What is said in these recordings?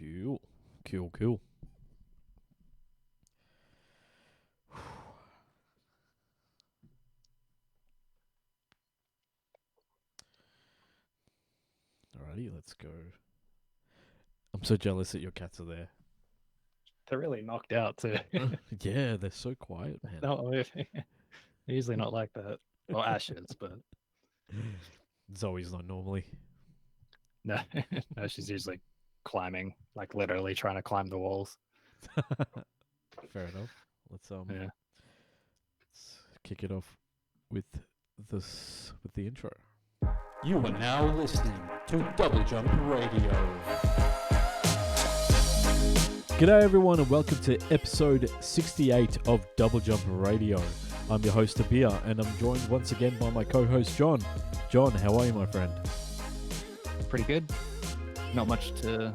Cool. Cool, cool. Alrighty, let's go. I'm so jealous that your cats are there. They're really knocked out too. Yeah, they're so quiet, man. Not moving. They're usually not like that. Well, Ash is, but Zoe's not normally. no, no, she's usually climbing, like literally trying to climb the walls. Fair enough. Let's Yeah. let's kick it off with the intro. You are now listening to Doublejump Radio. G'day everyone and welcome to episode 68 of Doublejump Radio. I'm your host Abir and I'm joined once again by my co-host John. John, how are you, my friend? Pretty good. Not much to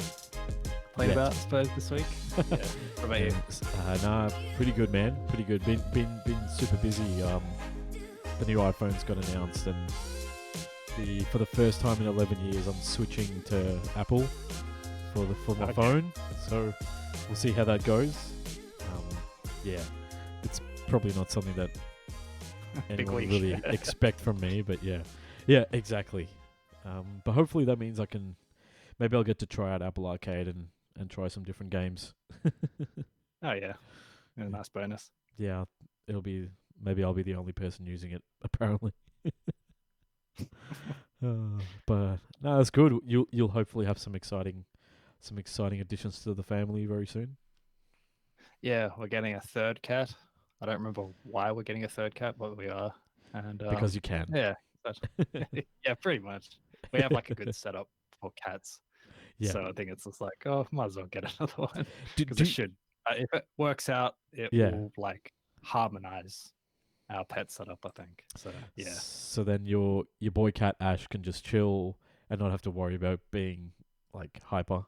complain about, I suppose, this week. Yeah. What about you? Nah, pretty good, man. Pretty good. Been super busy. The new iPhone's got announced, and for the first time in 11 years, I'm switching to Apple for my phone. So we'll see how that goes. Yeah, it's probably not something that anyone would really expect from me, but yeah, exactly. But hopefully that means maybe I'll get to try out Apple Arcade and try some different games. Oh yeah, nice bonus. Yeah, maybe I'll be the only person using it apparently. But no, that's good. You'll hopefully have some exciting additions to the family very soon. Yeah, we're getting a third cat. I don't remember why we're getting a third cat, but we are. And Because you can. Yeah, yeah, pretty much. We have like a good setup for cats. Yeah. So I think it's just like, oh, might as well get another one Do- because do- it should. If it works out, it Yeah. will like harmonize our pet setup. I think so. Yeah. So then your boy cat Ash can just chill and not have to worry about being like hyper.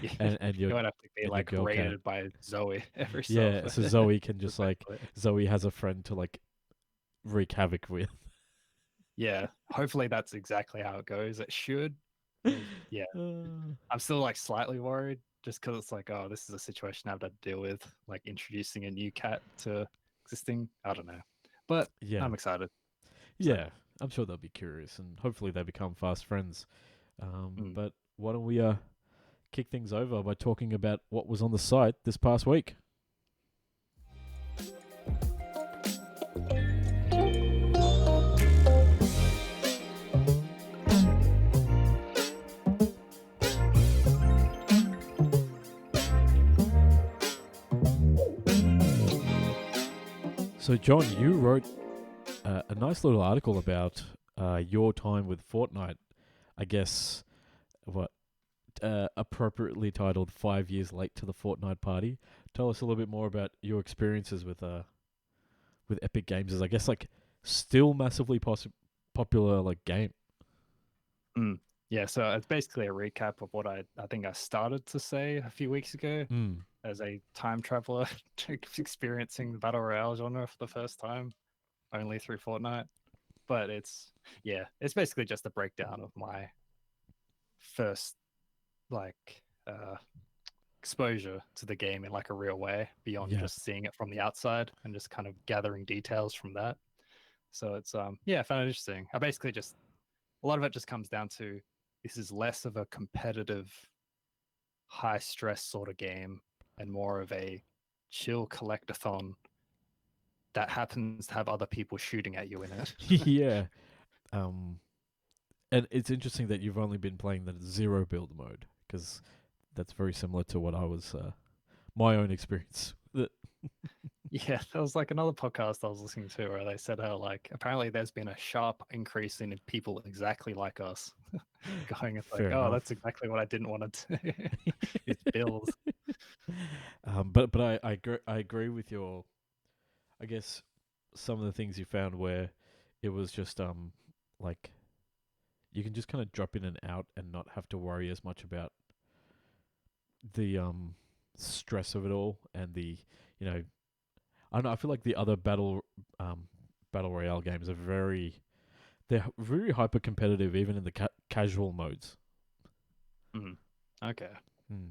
Yeah. And You won't have to be your like girl cat. rated by Zoe every Yeah, so Zoe can just like Exactly. Zoe has a friend to like wreak havoc with. Yeah. Hopefully that's exactly how it goes. It should. Yeah. I'm still like slightly worried just because it's like, oh, this is a situation I have to deal with, like introducing a new cat to existing. I don't know, but Yeah. I'm excited. Yeah, I'm sure they'll be curious and hopefully they become fast friends. But why don't we kick things over by talking about what was on the site this past week? So, John, you wrote a nice little article about your time with Fortnite. I guess appropriately titled 5 years late to the Fortnite party. Tell us a little bit more about your experiences with Epic Games as I guess like still massively popular like game. Yeah, so it's basically a recap of what I think I started to say a few weeks ago as a time traveler experiencing the Battle Royale genre for the first time, only through Fortnite. But it's basically just a breakdown of my first like exposure to the game in like a real way beyond just seeing it from the outside and just kind of gathering details from that. So it's I found it interesting. I basically just a lot of it just comes down to this is less of a competitive, high stress sort of game and more of a chill collectathon that happens to have other people shooting at you in it. Yeah. And it's interesting that you've only been playing the zero build mode because that's very similar to what I was my own experience. Yeah, there was like another podcast I was listening to where they said how like apparently there's been a sharp increase in people exactly like us going it's like, oh, that's exactly what I didn't want to do. It's bills. But I agree with your, I guess some of the things you found where it was just like you can just kind of drop in and out and not have to worry as much about the stress of it all and the I don't know. I feel like the other battle royale games are they're very hyper competitive, even in the casual modes. Okay,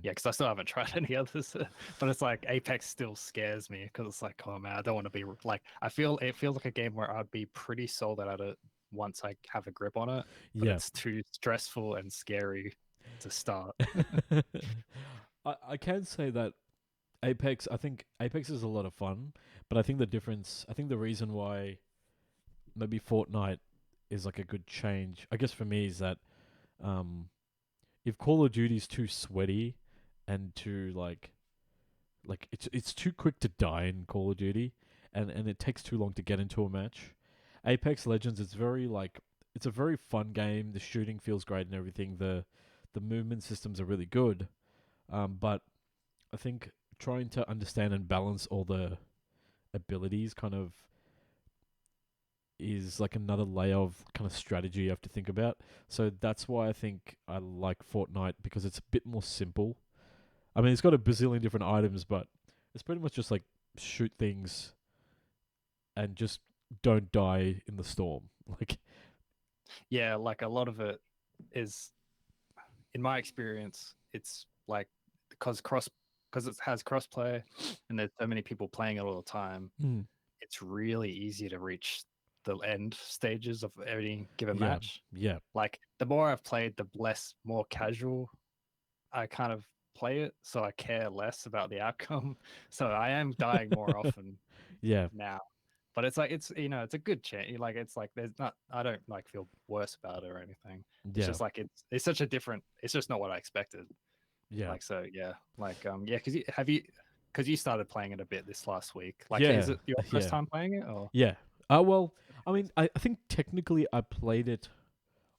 Yeah, because I still haven't tried any others, but it's like Apex still scares me because it's like, oh man, I don't want to be like. It feels like a game where I'd be pretty sold at it once I have a grip on it, but Yeah. it's too stressful and scary to start. I can say that Apex. I think Apex is a lot of fun, but I think the reason why maybe Fortnite is like a good change, I guess for me, is that if Call of Duty is too sweaty and too like it's too quick to die in Call of Duty, and it takes too long to get into a match. Apex Legends, it's a very fun game. The shooting feels great and everything. The movement systems are really good, but I think trying to understand and balance all the abilities kind of is like another layer of kind of strategy you have to think about. So that's why I think I like Fortnite, because it's a bit more simple. I mean, it's got a bazillion different items, but it's pretty much just like shoot things and just don't die in the storm. Like, Yeah, like a lot of it is, in my experience, it's like because it has crossplay and there's so many people playing it all the time. It's really easy to reach the end stages of any given match. Yeah. Like the more I've played, the more casual I kind of play it, so I care less about the outcome. So I am dying more often Yeah. now. But it's like it's it's a good chance. Like it's like there's not I don't like feel worse about it or anything. It's Yeah. just like it's such a different. It's just not what I expected. Yeah. Like so yeah. Like yeah. Because you started playing it a bit this last week. Like Yeah. is it your first Yeah. time playing it or? Yeah. Well, I mean, I think technically I played it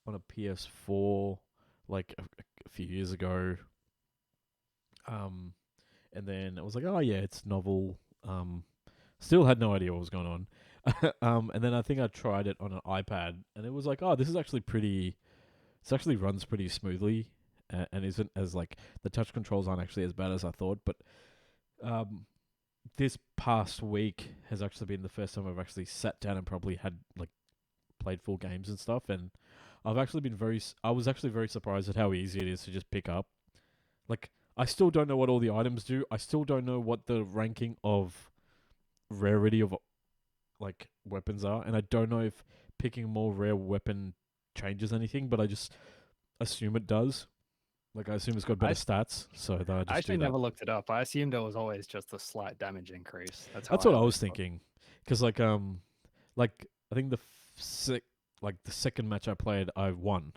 on a PS4 like a few years ago. And then I was like, oh yeah, it's novel. Still had no idea what was going on. And then I think I tried it on an iPad, and it was like, oh, this is actually pretty. This actually runs pretty smoothly, and isn't as like the touch controls aren't actually as bad as I thought. But this past week has actually been the first time I've actually sat down and probably had like played full games and stuff, and I was actually very surprised at how easy it is to just pick up. Like, I still don't know what all the items do. I still don't know what the ranking of rarity of like weapons are, and I don't know if picking a more rare weapon changes anything, but I just assume it does. Like, I assume it's got better stats, so that I just I actually do that. never looked it up. I assumed it was always just a slight damage increase. That's what I was thinking, because like I think the second match I played, I won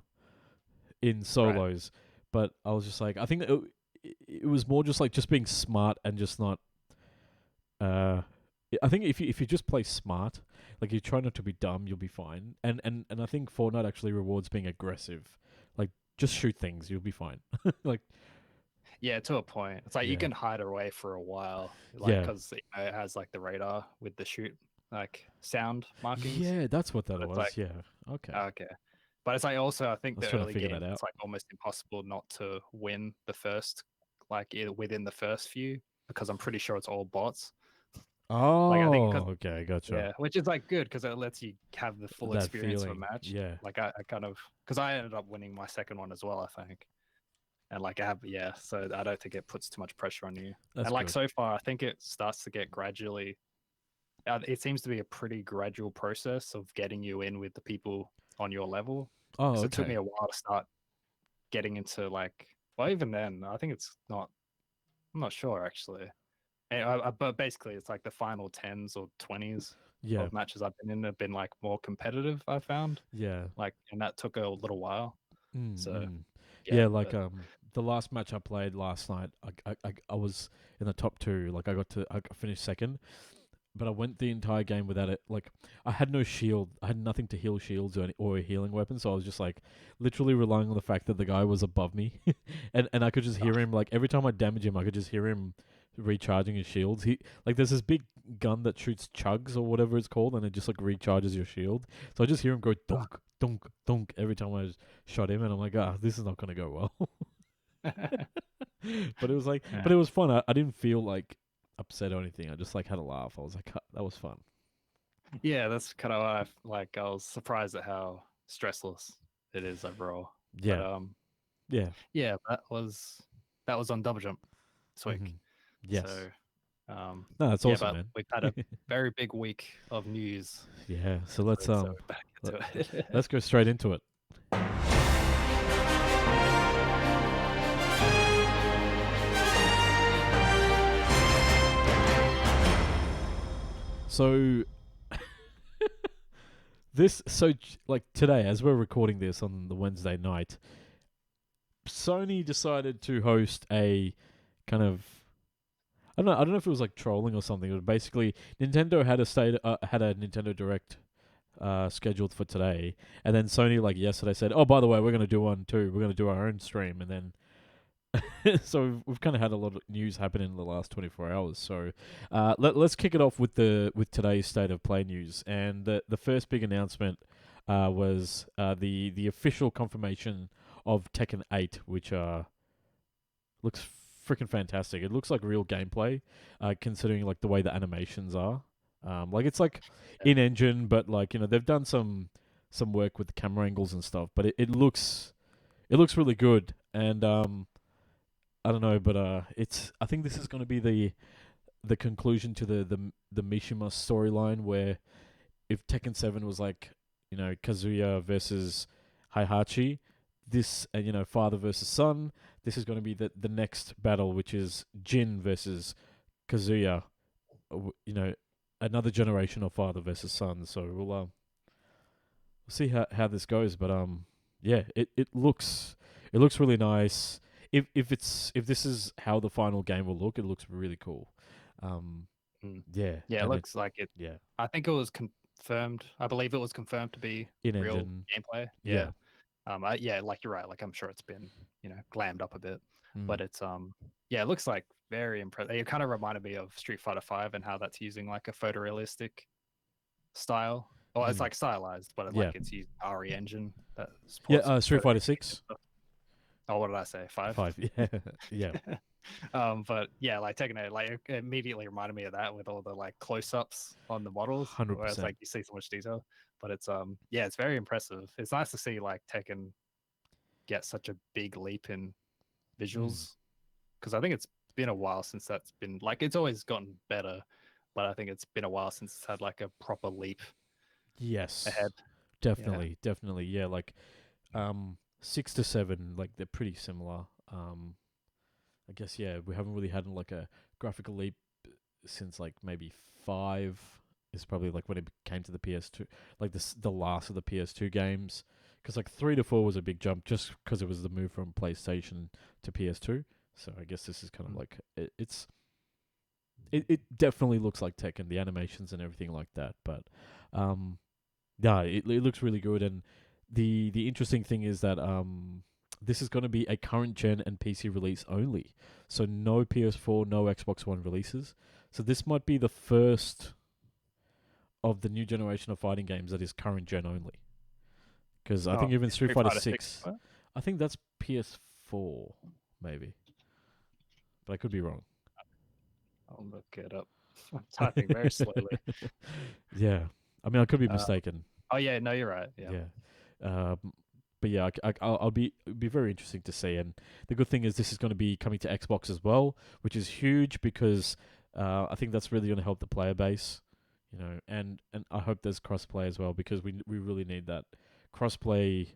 in solos, but I was just like, I think it was more just like just being smart and just not. I think if you just play smart, like you try not to be dumb, you'll be fine. And I think Fortnite actually rewards being aggressive. Like, just shoot things, you'll be fine. Like, yeah, to a point. It's like you can hide away for a while, like because it has like the radar with the shoot like sound markings. Yeah, that's what that was. Like, yeah. Okay. Okay. But it's like also I think I was the trying to early figure game that out. it's like almost impossible not to win the first within the first few because I'm pretty sure it's all bots. Oh, Like I think okay, gotcha. yeah, which is like good because it lets you have the full That experience feeling, of a match. yeah. Like I kind of because I ended up winning my second one as well, I think. And like I have so I don't think it puts too much pressure on you. That's and like good. so far, I think it starts to get gradually. It seems to be a pretty gradual process of getting you in with the people on your level. Oh, So okay. it took me a while to start getting into like. Well, even then, I think it's not. I'm not sure actually. But basically, it's like the final 10s or 20s of matches I've been in have been like more competitive. I found. Yeah. Like, and that took a little while. So. Yeah, like the last match I played last night, I was in the top 2. Like I finished second, but I went the entire game without it. Like, I had no shield, I had nothing to heal shields or a healing weapon, so I was just like literally relying on the fact that the guy was above me, and I could just hear him. Like, every time I damage him, I could just hear him recharging his shields. There's this big gun that shoots chugs or whatever it's called, and it just like recharges your shield. So I just hear him go dunk, dunk, dunk every time I shot him, and I'm like, this is not gonna go well. But it was like, but it was fun. I didn't feel like upset or anything. I just like had a laugh. I was like, that was fun. Yeah, that's kind of what I was surprised at how stressless it is overall. Yeah. But, yeah, that was that was on Doublejump this week. Mhm. Yes. So, No, that's yeah, awesome, but man. we've had a very big week of news. Yeah. So this week, so we're back let- into it. let's go straight into it. So like today, as we're recording this on the Wednesday night, Sony decided to host a kind of I don't know if it was like trolling or something. But basically, Nintendo had a Nintendo Direct scheduled for today, and then Sony like yesterday said, "Oh, by the way, we're going to do one too. We're going to do our own stream," and then. So we've kind of had a lot of news happen in the last 24 hours. So let's kick it off with today's state of play news. And the first big announcement was the official confirmation of Tekken 8, which looks freaking fantastic. It looks like real gameplay, considering like the way the animations are. Like it's like in engine, but like they've done some work with the camera angles and stuff. But it looks really good. And I don't know, but I think this is going to be the conclusion to the Mishima storyline, where if Tekken 7 was like Kazuya versus Heihachi, this father versus son, this is going to be the next battle, which is Jin versus Kazuya, another generation of father versus son. So we'll see how this goes, but yeah, it looks really nice. If this is how the final game will look, it looks really cool. Yeah. Yeah, it looks like it. Yeah. I think it was confirmed. I believe it was confirmed to be In real engine. gameplay. Yeah. Yeah, like you're right. Like I'm sure it's been glammed up a bit, Mm. but it's yeah, it looks like very impressive. It kind of reminded me of Street Fighter V and how that's using like a photorealistic style. Well, it's like stylized, but like it's used RE engine. That supports Street Fighter 6. stuff. Oh, what did I say? 5? 5. Yeah. But yeah, like taking it, like it immediately reminded me of that with all the like close-ups on the models, 100%. where it's like you see so much detail. But it's yeah, it's very impressive. It's nice to see like Tekken get such a big leap in visuals, because I think it's been a while since that's been like it's always gotten better, but I think it's been a while since it's had like a proper leap. Yes. Ahead. Definitely. Yeah, like 6 to 7, like they're pretty similar. I guess we haven't really had like a graphical leap since like maybe 5 is probably like when it came to the PS2, like the last of the PS2 games. Because like 3 to 4 was a big jump, just because it was the move from PlayStation to PS2. So I guess this is kind of like it definitely looks like Tekken, the animations and everything like that. But yeah, it looks really good. And the interesting thing is that this is going to be a current gen and PC release only. So no PS4, no Xbox One releases. So this might be the first of the new generation of fighting games that is current gen only. Because I think even Street Fighter 6, I think that's PS4, maybe. But I could be wrong. I'll look it up. I'm typing very slowly. Yeah. I mean, I could be mistaken. Oh, yeah. No, you're right. Yeah. But yeah, I'll be very interesting to see. And the good thing is this is going to be coming to Xbox as well, which is huge because I think that's really going to help the player base, and I hope there's crossplay as well, because we really need that crossplay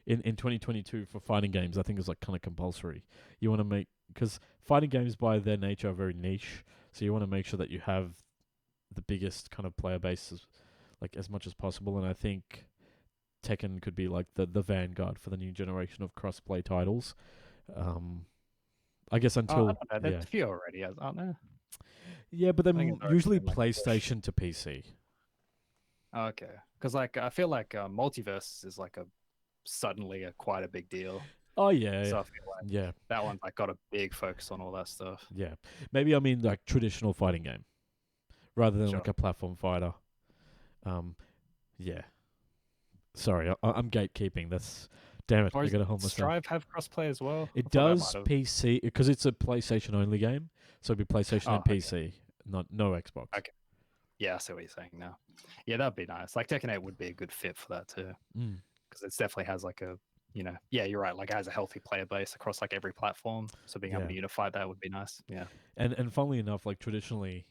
in 2022 for fighting games. I think is like kind of compulsory. You want to make, because fighting games by their nature are very niche, so you want to make sure that you have the biggest kind of player base as much as possible. And I think Tekken could be like the vanguard for the new generation of crossplay titles. I guess until I don't know. There's a few already, aren't there? Yeah, but they're usually like PlayStation to PC. Okay, because like I feel like multiverse is like suddenly quite a big deal. Oh yeah, so I feel like that one's like got a big focus on all that stuff. Yeah, maybe I mean like traditional fighting game rather than like a platform fighter. Yeah. Sorry, I'm gatekeeping. That's damn it. I gotta hold myself. Strive have crossplay as well. It does PC because it's a PlayStation only game, so it'd be PlayStation and PC, no Xbox. Okay. Yeah, I see what you're saying now. Yeah, that'd be nice. Like Tekken 8 would be a good fit for that too, because it definitely has like a yeah, you're right. Like, it has a healthy player base across like every platform, so being able to unify that would be nice. Yeah. And funnily enough, like traditionally,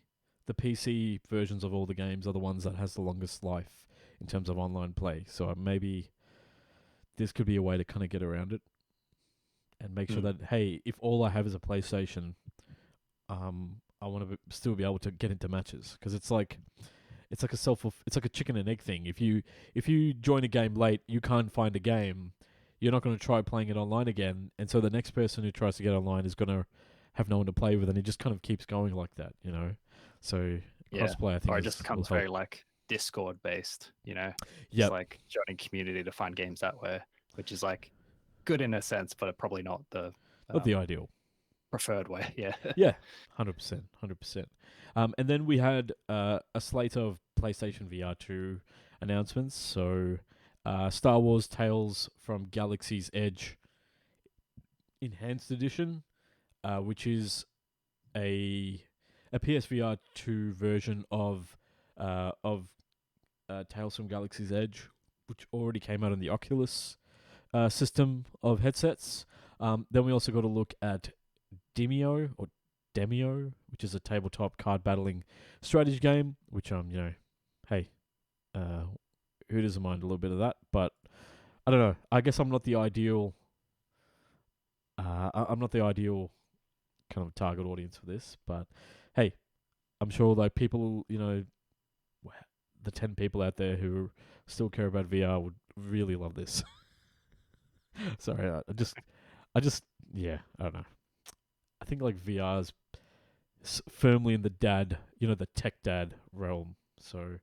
the PC versions of all the games are the ones that has the longest life in terms of online play. So maybe this could be a way to kind of get around it and make sure that, hey, if all I have is a PlayStation, I want to still be able to get into matches, because it's like a chicken and egg thing. If you join a game late, you can't find a game, you're not going to try playing it online again, and so the next person who tries to get online is going to have no one to play with, and it just kind of keeps going like that, So crossplay, I think, or it just becomes very like Discord based, It's like joining community to find games that way, which is like good in a sense, but probably not the ideal preferred way. Yeah, 100%. And then we had a slate of PlayStation VR 2 announcements. So Star Wars Tales from Galaxy's Edge Enhanced Edition, which is a PSVR 2 version of Tales from Galaxy's Edge, which already came out on the Oculus system of headsets. Then we also got a look at Demio, which is a tabletop card battling strategy game, which hey, who doesn't mind a little bit of that? But I don't know. I guess I'm not the ideal. I'm not the ideal kind of target audience for this. But hey, I'm sure like people, the 10 people out there who still care about VR would really love this. Sorry, I don't know. I think like VR's firmly in the the tech dad realm. So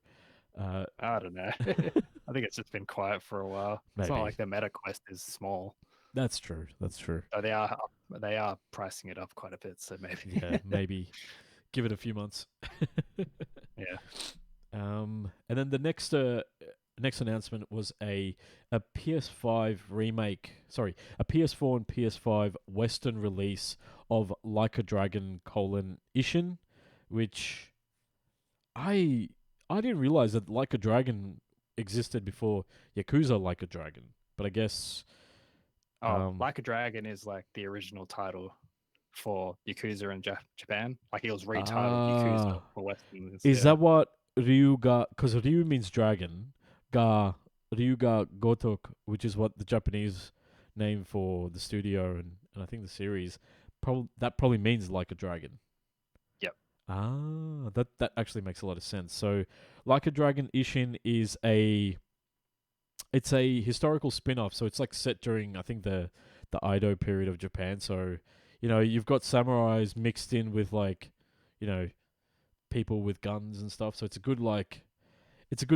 I don't know. I think it's just been quiet for a while. Maybe. It's not like the Meta Quest is small. That's true. So they are pricing it up quite a bit. So maybe maybe give it a few months. Yeah. And then the next announcement was a PS5 remake. Sorry, a PS4 and PS5 Western release of Like a Dragon: Ishin, which I didn't realize that Like a Dragon existed before Yakuza Like a Dragon, but I guess. Like a Dragon is like the original title for Yakuza in Japan. Like it was retitled Yakuza for Western. Is that what Ryuga? Because Ryu means dragon. Ryuga Gotok, which is what the Japanese name for the studio and I think the series, probably means Like a Dragon. Yep. That actually makes a lot of sense. So, Like a Dragon Ishin is it's a historical spin-off. So it's like set during, I think, the Edo period of Japan. So, you've got samurais mixed in with like, people with guns and stuff. So it's a good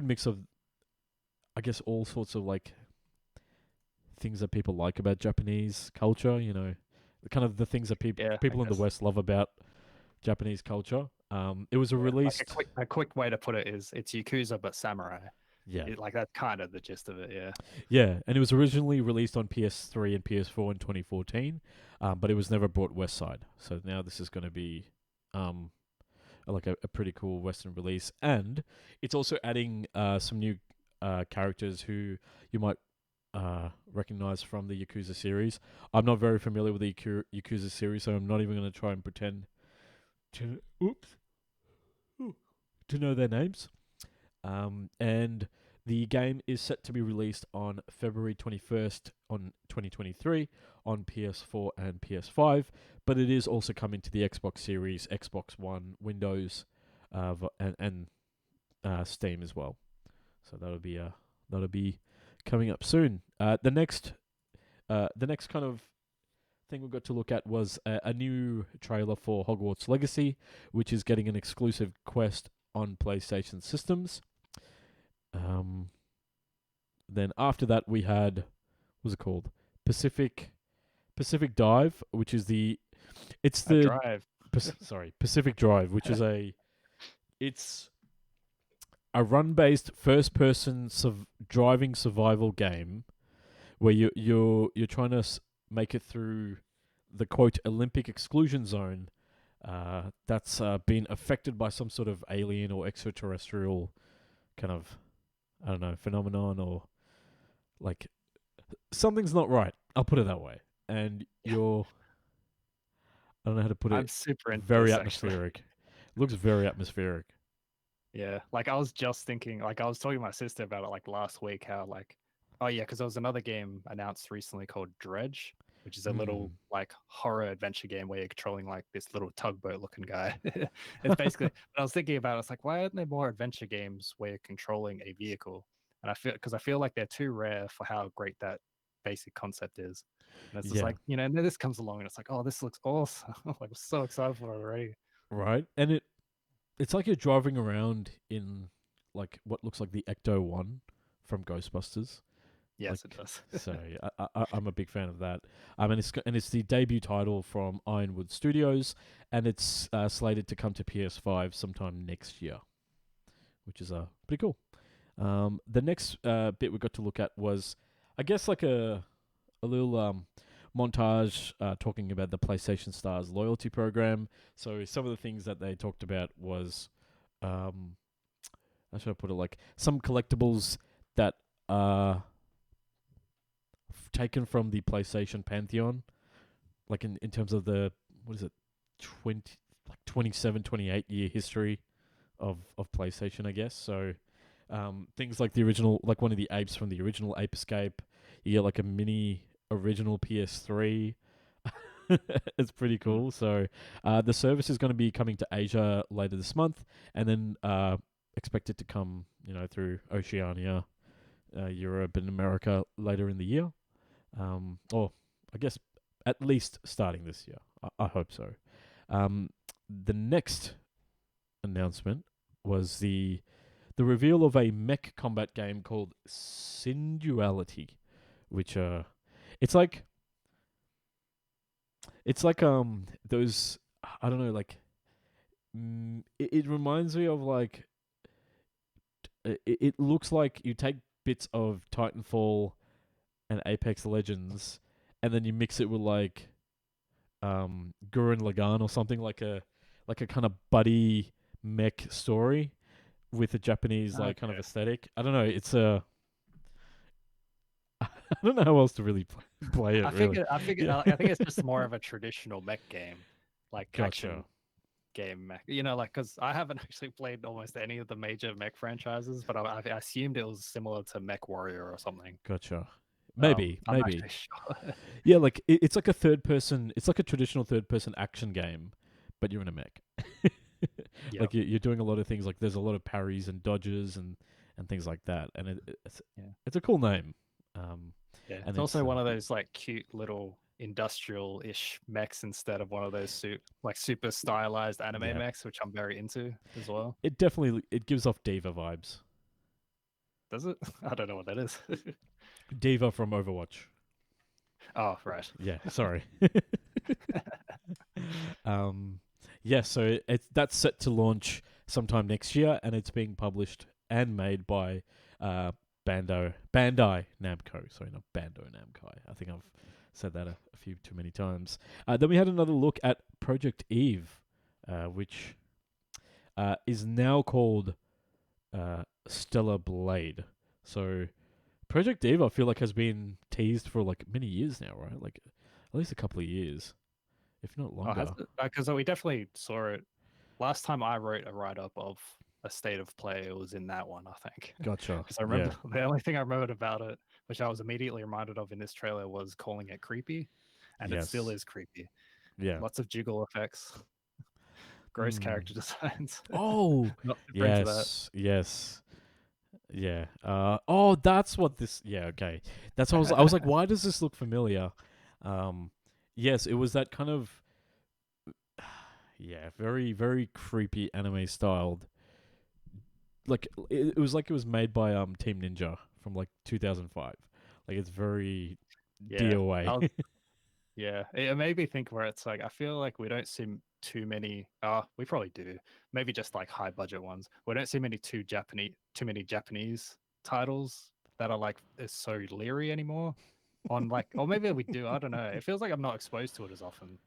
mix of, I guess, all sorts of like things that people like about Japanese culture, kind of the things that people in the West love about Japanese culture. It was released. Like a quick way to put it is it's Yakuza but samurai. Yeah, like that's kind of the gist of it. Yeah. Yeah, and it was originally released on PS3 and PS4 in 2014, but it was never brought West Side. So now this is going to be like a pretty cool Western release, and it's also adding some new characters who you might recognize from the Yakuza series. I'm not very familiar with the Yakuza series, so I'm not even going to try and pretend to know their names. And the game is set to be released on February 21st on 2023 on PS4 and PS5, but it is also coming to the Xbox Series, Xbox One, Windows, and Steam as well. So that'll be coming up soon. The next kind of thing we got to look at was a new trailer for Hogwarts Legacy, which is getting an exclusive quest on PlayStation systems. Then after that we had, what was it called? Pacific Dive, which is Pacific Drive, which is it's a run-based first-person driving survival game where you're trying to make it through the quote Olympic exclusion zone that's been affected by some sort of alien or extraterrestrial kind of, I don't know, phenomenon, or like something's not right. I'll put it that way. And you're, I don't know how to put it. I'm super into Very this, actually. atmospheric. Looks very atmospheric. Yeah, like I was just thinking, like I was talking to my sister about it like last week, how like, oh yeah, because there was another game announced recently called Dredge, which is a little like horror adventure game where you're controlling like this little tugboat looking guy. It's basically, I was thinking about it, it's like, why aren't there more adventure games where you're controlling a vehicle? And I feel like they're too rare for how great that basic concept is. And it's just Yeah. like, you know, and then this comes along and it's like, oh, this looks awesome. Like I'm so excited for it already. Right. And it's like you're driving around in like what looks like the Ecto One from Ghostbusters. Yes, Like, it does. So I'm a big fan of that. And it's the debut title from Ironwood Studios, and it's slated to come to PS5 sometime next year, which is pretty cool. The next bit we got to look at was, I guess, like a little montage talking about the PlayStation Stars loyalty program. So some of the things that they talked about was, how should I put it, like some collectibles that are taken from the PlayStation Pantheon, like in terms of the, what is it, 27, 28 year history of PlayStation, I guess. So things like the original, like one of the apes from the original Ape Escape. You get like a mini original PS3. It's pretty cool. So the service is going to be coming to Asia later this month, and then expected to come, through Oceania, Europe, and America later in the year. Or I guess at least starting this year. I hope so. The next announcement was the reveal of a mech combat game called Sinduality, which it's like those, I don't know, like it reminds me of like it looks like you take bits of Titanfall and Apex Legends, and then you mix it with like Gurren Lagann or something, like a kind of buddy mech story with a Japanese like kind of aesthetic. I don't know. It's a I don't know how else to really play it. I think it's just more of a traditional mech game, like action game mech. Like because I haven't actually played almost any of the major mech franchises, but I assumed it was similar to Mech Warrior or something. Gotcha. Maybe. I'm not actually sure. Yeah, like it's like a third person. It's like a traditional third person action game, but you're in a mech. Yep. Like you're doing a lot of things. Like there's a lot of parries and dodges and things like that. And it's a cool name. Yeah, and it's also one of those like cute little industrial-ish mechs instead of one of those super stylized anime mechs, which I'm very into as well. It gives off Diva vibes. Does it? I don't know what that is. Diva from Overwatch. Oh, right. Yeah, sorry. Yeah, so that's set to launch sometime next year, and it's being published and made by Bandai Namco. Sorry, not Bandai Namco. I think I've said that a few too many times. Then we had another look at Project Eve, which is now called Stellar Blade. So Project Eve, I feel like, has been teased for like many years now, right? Like at least a couple of years, if not longer. Because we definitely saw it last time I wrote a write-up of a state of play. It was in that one, I think. Gotcha. Because I remember the only thing I remembered about it, which I was immediately reminded of in this trailer, was calling it creepy, and it still is creepy. Yeah, lots of jiggle effects, gross character designs. Oh, yes, yeah. Oh, that's what this. Yeah, okay. That's what I was like. Why does this look familiar? Yes, it was that kind of. Yeah, very very creepy anime styled. Like it was made by Team Ninja from like 2005. Like it's very DOA. Yeah, it made me think where it's like I feel like we don't see too many. We probably do. Maybe just like high budget ones. We don't see too many Japanese titles that are like so leery anymore. On like, or maybe we do. I don't know. It feels like I'm not exposed to it as often.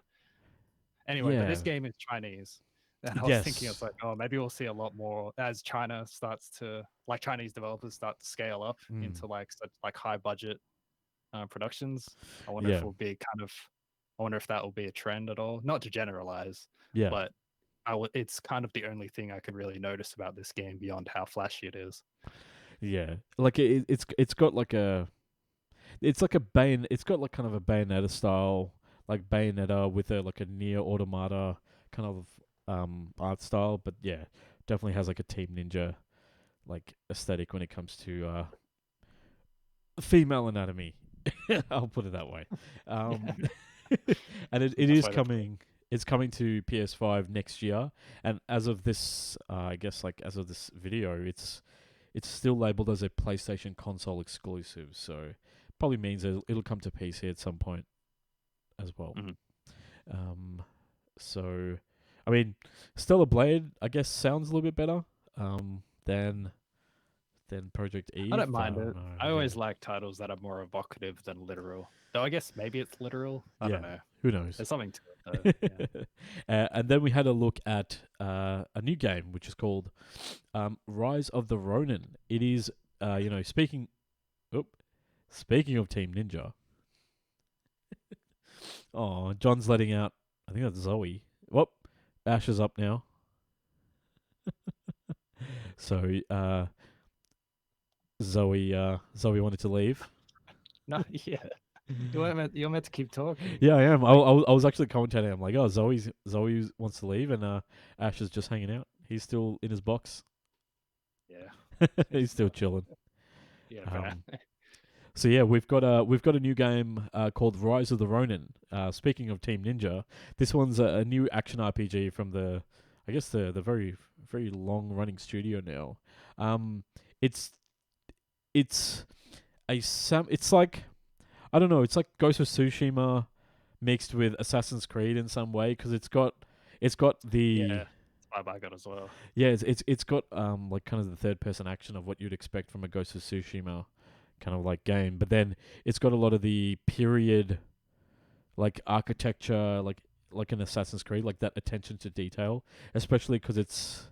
Anyway, but this game is Chinese. And I was thinking, it's like, oh, maybe we'll see a lot more as China starts to, like, Chinese developers start to scale up into like such like high budget productions. I wonder if it will be kind of. I wonder if that will be a trend at all. Not to generalize, but it's kind of the only thing I could really notice about this game beyond how flashy it is. Yeah, like it's got like a, it's like a it's got like kind of a Bayonetta style, like Bayonetta with a like a near automata kind of art style, but yeah, definitely has like a Team Ninja like aesthetic when it comes to female anatomy. I'll put it that way. And it is coming. It's coming to PS5 next year, and as of this, I guess like as of this video, it's still labeled as a PlayStation console exclusive. So probably means it'll come to PC at some point as well. Mm-hmm. So I mean, Stellar Blade, I guess, sounds a little bit better than Project Eve. I don't mind it. I always like titles that are more evocative than literal. Though I guess maybe it's literal. I don't know. Who knows? There's something to it, though. And then we had a look at a new game, which is called Rise of the Ronin. It is, speaking of Team Ninja. Oh, John's letting out, I think that's Zoe. Whoop, Ash is up now. So, Zoe wanted to leave. No, yeah. You're meant to keep talking. Yeah, I am. I was actually commentating. I'm like, oh, Zoe wants to leave, and Ash is just hanging out. He's still in his box. Yeah, he's still chilling. Yeah. So yeah, we've got a new game called Rise of the Ronin. Speaking of Team Ninja, this one's a new action RPG from the very very long running studio now. It's like, I don't know, it's like Ghost of Tsushima mixed with Assassin's Creed in some way, because it's got the I got as well. Yeah, it's got like kind of the third person action of what you'd expect from a Ghost of Tsushima kind of like game, but then it's got a lot of the period like architecture, like an Assassin's Creed, like that attention to detail, especially because it's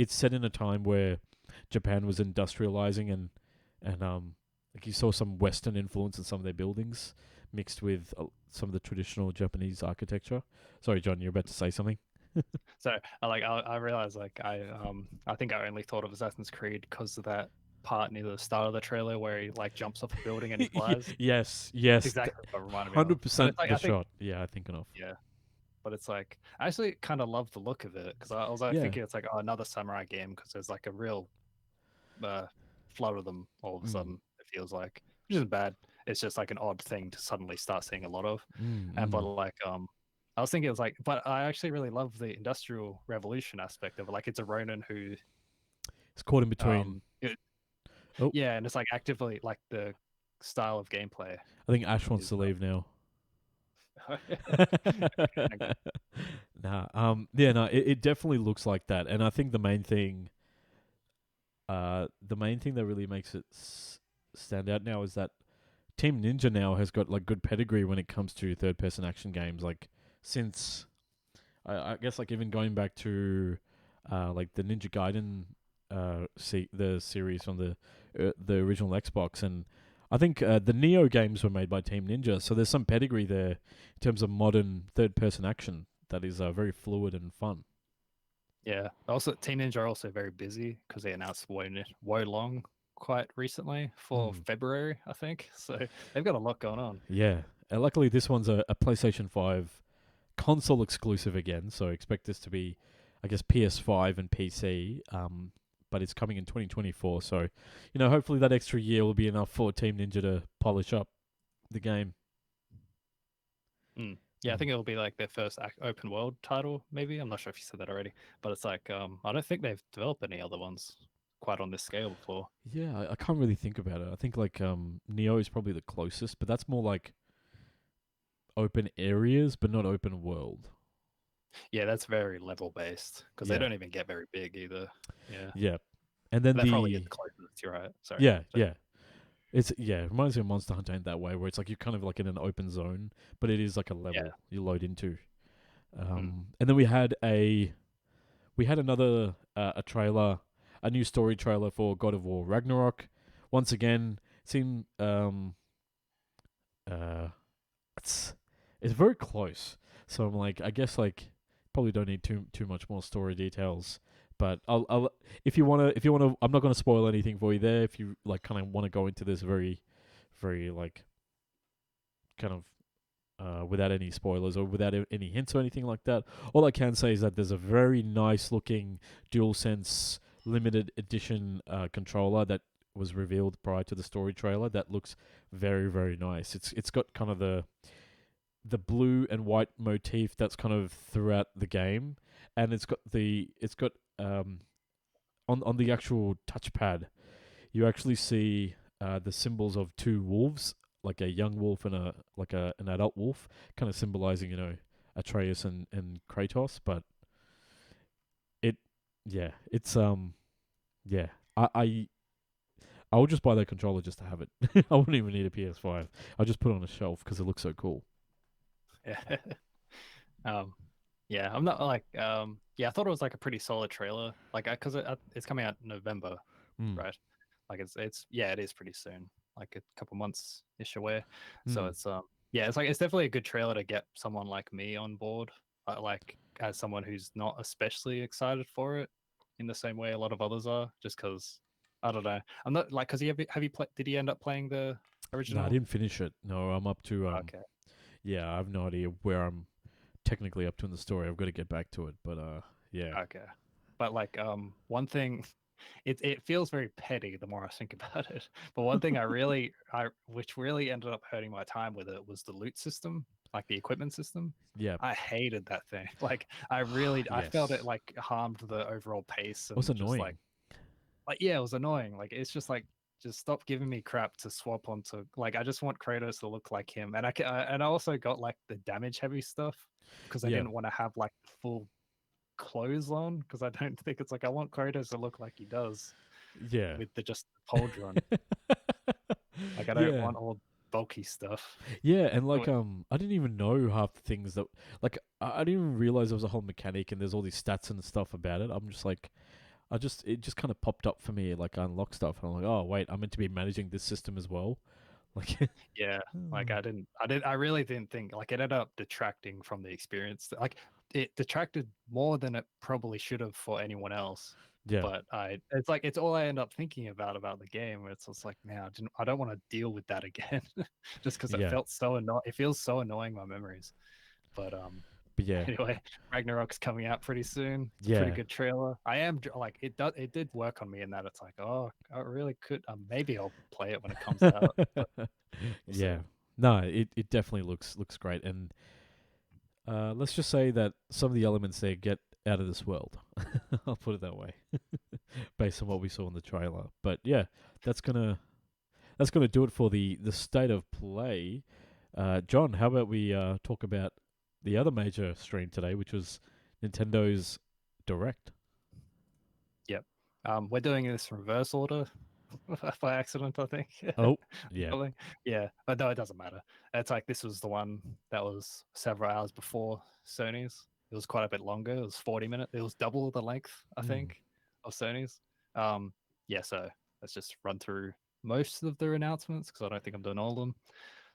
set in a time where Japan was industrializing and like you saw some Western influence in some of their buildings mixed with some of the traditional Japanese architecture. Sorry, John, you're about to say something. So I realized I think I only thought of Assassin's Creed because of that part near the start of the trailer where he like jumps off a building and he flies. yes, that's exactly what reminded me. 100% the shot. Yeah, I think enough. Yeah, but it's like I actually kind of love the look of it, because I was thinking it's like another samurai game, because there's like a real flood of them all of a sudden. It feels like, which isn't bad. It's just like an odd thing to suddenly start seeing a lot of. But like I was thinking, it was like, but I actually really love the industrial revolution aspect of it. Like, it's a Ronin who is caught in between. Yeah, and it's like actively like the style of gameplay. I think Ash wants to leave now. It definitely looks like that, and I think the main thing that really makes it stand out now is that Team Ninja now has got like good pedigree when it comes to third person action games. Like, since I guess like even going back to like the Ninja Gaiden the series from the original Xbox, and I think the Neo games were made by Team Ninja, so there's some pedigree there in terms of modern third person action that is very fluid and fun. Yeah. Also, Team Ninja are also very busy because they announced Wo Long quite recently for February, I think. So they've got a lot going on. Yeah. And luckily, this one's a PlayStation 5 console exclusive again, so expect this to be, I guess, PS5 and PC. But it's coming in 2024, so hopefully that extra year will be enough for Team Ninja to polish up the game. Yeah, I think it'll be like their first open world title, maybe. I'm not sure if you said that already, but it's like I don't think they've developed any other ones quite on this scale before. Yeah, I can't really think about it. I think like Neo is probably the closest, but that's more like open areas, but not open world. Yeah, that's very level based, because they don't even get very big either. Yeah, and then probably the closest. You're right. Sorry. Yeah. It reminds me of Monster Hunter in that way, where it's like you're kind of like in an open zone, but it is like a level you load into. And then we had another a trailer, a new story trailer for God of War Ragnarok. Once again, seemed it's it's very close. So I'm like, I guess like probably don't need too much more story details. But I'll if you wanna, I'm not gonna spoil anything for you there. If you like, kind of want to go into this very like kind of without any spoilers or without any hints or anything like that. All I can say is that there's a very nice looking DualSense limited edition controller that was revealed prior to the story trailer that looks very nice. It's got kind of the blue and white motif that's kind of throughout the game, and it's got on the actual touchpad you actually see the symbols of two wolves, like a young wolf and an adult wolf, kind of symbolizing Atreus and Kratos. But it yeah it's yeah I I will just buy that controller just to have it. I wouldn't even need a PS5. I'll just put it on a shelf because it looks so cool. Yeah. Yeah, I'm not like yeah, I thought it was like a pretty solid trailer. Like cuz it's coming out in November, right? Like it's yeah, it is pretty soon. Like a couple months ish away. So it's yeah, it's like it's definitely a good trailer to get someone like me on board. Like as someone who's not especially excited for it in the same way a lot of others are, just cuz I don't know. I'm not like cuz did he end up playing the No, I original? didn't finish it. No, I'm up to Okay. yeah, I have no idea where I'm technically up to in the story. I've got to get back to it, but yeah. Okay. But like one thing it feels very petty the more I think about it. But one thing I which really ended up hurting my time with it was the loot system, like the equipment system. Yeah. I hated that thing. Like I felt it Yes. like harmed the overall pace It was and just annoying. like yeah, it was annoying. Like it's just like just stop giving me crap to swap onto. Like I just want Kratos to look like him, and I also got like the damage heavy stuff because I Yeah. didn't want to have like full clothes on because I don't think it's like I want Kratos to look like he does Yeah. with the just pauldron. Like I don't Yeah. want all bulky stuff. Yeah, and like I didn't even know half the things that like I didn't even realize there was a whole mechanic and there's all these stats and stuff about it. I'm just like it just kind of popped up for me like I unlock stuff and I'm like, "Oh, wait, I'm meant to be managing this system as well." Like Yeah, like I really didn't think like it ended up detracting from the experience. Like it detracted more than it probably should have for anyone else. yeah. But it's like it's all I end up thinking about the game. Where it's just like, man, I don't want to deal with that again, just because it Yeah. felt so annoying. It feels so annoying my memories. But But yeah. anyway, Ragnarok's coming out pretty soon. It's a Yeah. pretty good trailer. I am like it did work on me in that it's like, oh, I really could maybe I'll play it when it comes out. But we'll Yeah. see. No, it definitely looks great, and let's just say that some of the elements there get out of this world. I'll put it that way, based on what we saw in the trailer. But yeah, that's gonna do it for the state of play. John, how about we talk about the other major stream today, which was Nintendo's Direct? Yep. We're doing this in reverse order by accident, I think. Oh, yeah. Probably. Yeah, but no, it doesn't matter. It's like this was the one that was several hours before Sony's. It was quite a bit longer. It was 40 minutes. It was double the length, I think, of Sony's. Yeah, so let's just run through most of their announcements because I don't think I'm doing all of them.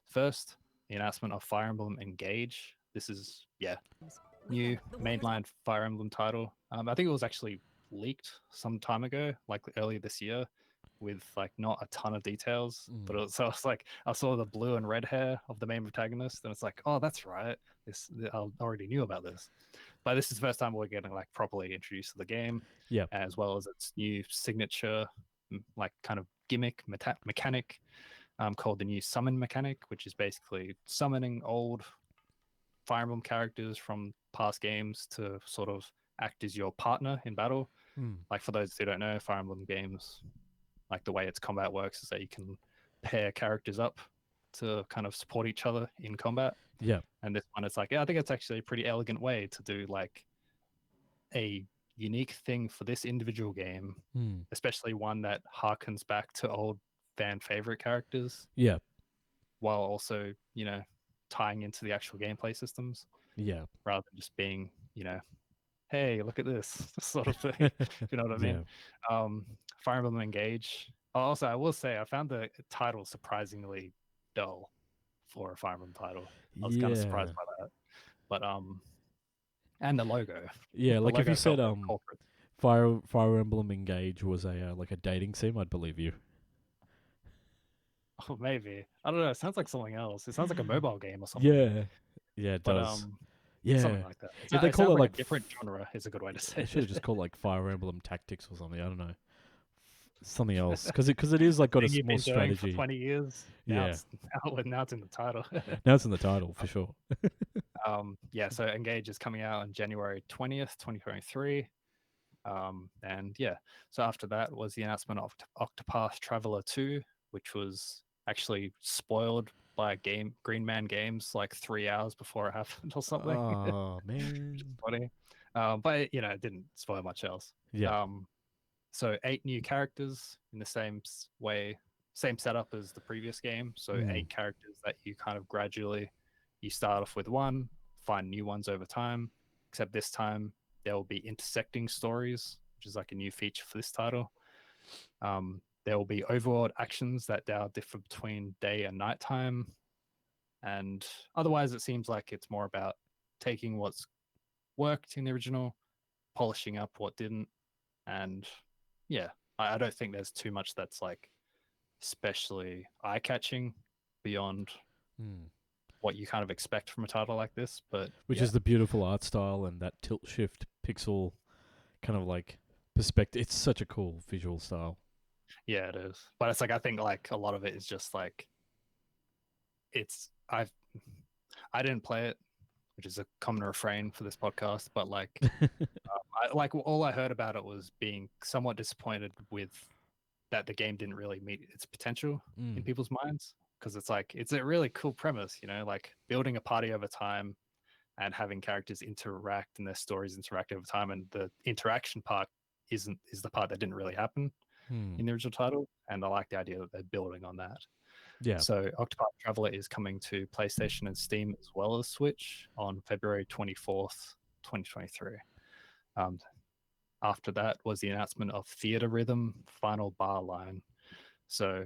First, the announcement of Fire Emblem Engage. This is new mainline Fire Emblem title. I think it was actually leaked some time ago, like earlier this year, with like not a ton of details. But so it's like I saw the blue and red hair of the main protagonist, and it's like, oh, that's right. I already knew about this, but this is the first time we're getting like properly introduced to the game, as well as its new signature, like kind of gimmick mechanic, called the new summon mechanic, which is basically summoning old Fire Emblem characters from past games to sort of act as your partner in battle. Like for those who don't know, Fire Emblem games, like the way its combat works is that you can pair characters up to kind of support each other in combat. Yeah. And this one, it's like, I think it's actually a pretty elegant way to do like a unique thing for this individual game, especially one that harkens back to old fan favorite characters. Yeah. While also, tying into the actual gameplay systems. Yeah. Rather than just being, hey, look at this sort of thing. If you know what I mean? Fire Emblem Engage. Also, I will say I found the title surprisingly dull for a Fire Emblem title. I was kind of surprised by that. But and the logo. Yeah, The like if logo you said felt very corporate. Fire Emblem Engage was a like a dating sim, I'd believe you. Oh, maybe. I don't know. It sounds like something else. It sounds like a mobile game or something. Yeah, it But does. Yeah, something like that. if they It call sounds it like like a different genre is a good way to say they it. should have just called it like Fire Emblem Tactics or something. I don't know, something else, because it is like got Thing a you've more been doing for strategy. 20 years. Now Yeah, it's now it's in the title. now it's in the title for sure. Yeah, so Engage is coming out on January 20th, 2023. And yeah, so after that was the announcement of Octopath Traveler 2, which was actually spoiled by Green Man Games like 3 hours before it happened or something. Oh Which man. is funny. But it didn't spoil much else. Yeah. So 8 new characters in the same way, same setup as the previous game. So 8 characters that you kind of gradually, you start off with one, find new ones over time. Except this time there will be intersecting stories, which is like a new feature for this title. There will be overworld actions that differ between day and nighttime. And otherwise, it seems like it's more about taking what's worked in the original, polishing up what didn't, and yeah, I don't think there's too much that's like especially eye-catching beyond what you kind of expect from a title like this. But which is the beautiful art style and that tilt shift pixel kind of like perspective. It's such a cool visual style. Yeah, it is. But it's like I think like a lot of it is just like I didn't play it, which is a common refrain for this podcast, but like all I heard about it was being somewhat disappointed with that the game didn't really meet its potential in people's minds, because it's a really cool premise, like building a party over time and having characters interact and their stories interact over time, and the interaction part is the part that didn't really happen in the original title, and I like the idea that they're building on that. Yeah. So Octopath Traveler is coming to PlayStation and Steam as well as Switch on February 24th, 2023. After that was the announcement of Theater Rhythm Final Bar Line. So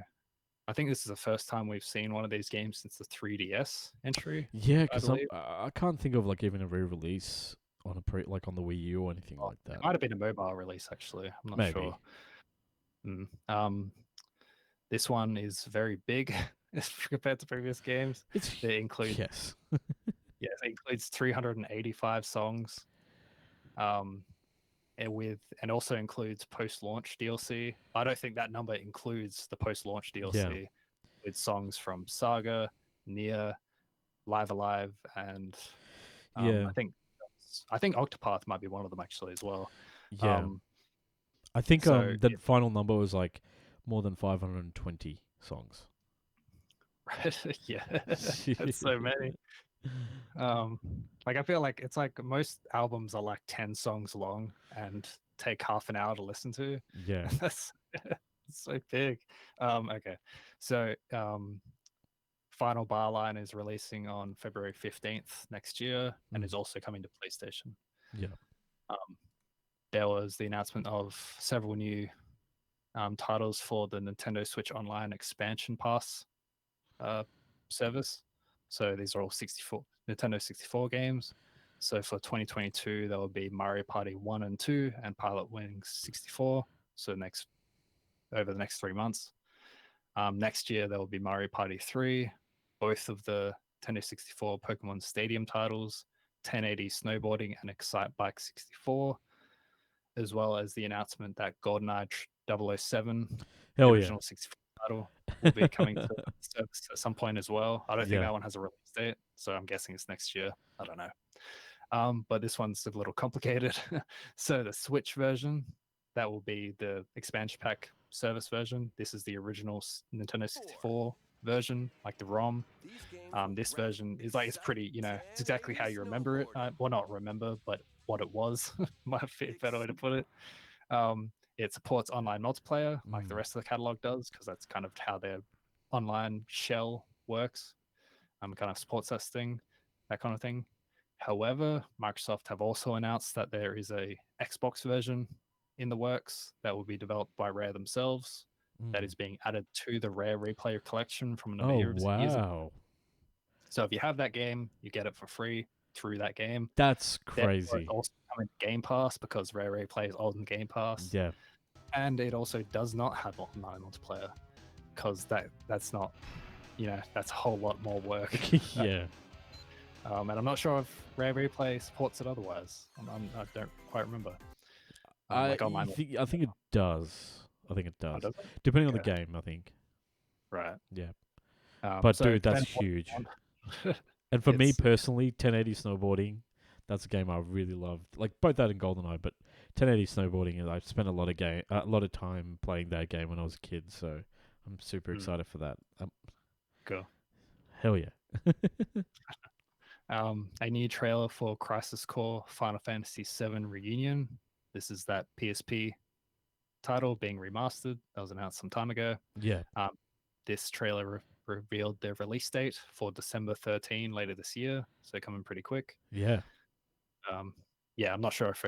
I think this is the first time we've seen one of these games since the 3DS entry. Yeah, because I can't think of like even a re-release on on the Wii U or anything like that. It might have been a mobile release actually. I'm not Maybe. sure. This one is very big compared to previous games. It includes yes. Yes, it includes 385 songs. And also includes post-launch DLC. I don't think that number includes the post-launch DLC with songs from Saga, Nier, Live Alive, and I think Octopath might be one of them actually as well. Yeah, I think the final number was like more than 520 songs. Yeah, that's so many. Like I feel like it's like most albums are like 10 songs long and take half an hour to listen to. Yeah. That's so big. Okay. So Final Bar Line is releasing on February 15th next year and is also coming to PlayStation. Yeah. There was the announcement of several new titles for the Nintendo Switch Online expansion pass service. So these are all Nintendo 64 games. So for 2022, there will be Mario Party 1 and 2 and Pilot Wings 64. So over the next 3 months. Next year, there will be Mario Party 3, both of the Nintendo 64 Pokemon Stadium titles, 1080 Snowboarding and Excite Bike 64, as well as the announcement that GoldenEye 007, the original 64 title, will be coming to service at some point as well. I don't think that one has a release date, so I'm guessing it's next year. I don't know. But this one's a little complicated. So the Switch version, that will be the expansion pack service version. This is the original Nintendo 64 version, like the ROM. This version is like, it's pretty, it's exactly how you remember it. Well, not remember, but what it was. Might be a better way to put it. It supports online multiplayer like the rest of the catalog does, because that's kind of how their online shell works. Kind of supports that kind of thing. However, Microsoft have also announced that there is a Xbox version in the works that will be developed by Rare themselves that is being added to the Rare Replay collection from a number of years ago. So if you have that game, you get it for free through that game. That's Therefore, it's crazy. also coming to Game Pass because Rare plays old in Game Pass. Yeah. And it also does not have online multiplayer because that's not, that's a whole lot more work. Yeah. And I'm not sure if Rare Replay supports it otherwise. I don't quite remember. I think it does. I think it Oh, does. does it? Depending on the Okay. game, I think. Right. Yeah. But so dude, that's depends what you huge. want. And for me It's- personally, 1080 snowboarding, that's a game I really loved. Like both that and GoldenEye, but 1080 snowboarding, I spent a lot of time playing that game when I was a kid. So I'm super excited for that. Cool. Hell yeah. A new trailer for Crisis Core Final Fantasy VII Reunion. This is that PSP title being remastered. That was announced some time ago. Yeah. This trailer revealed their release date for December 13 later this year. So coming pretty quick. Yeah. Yeah, I'm not sure if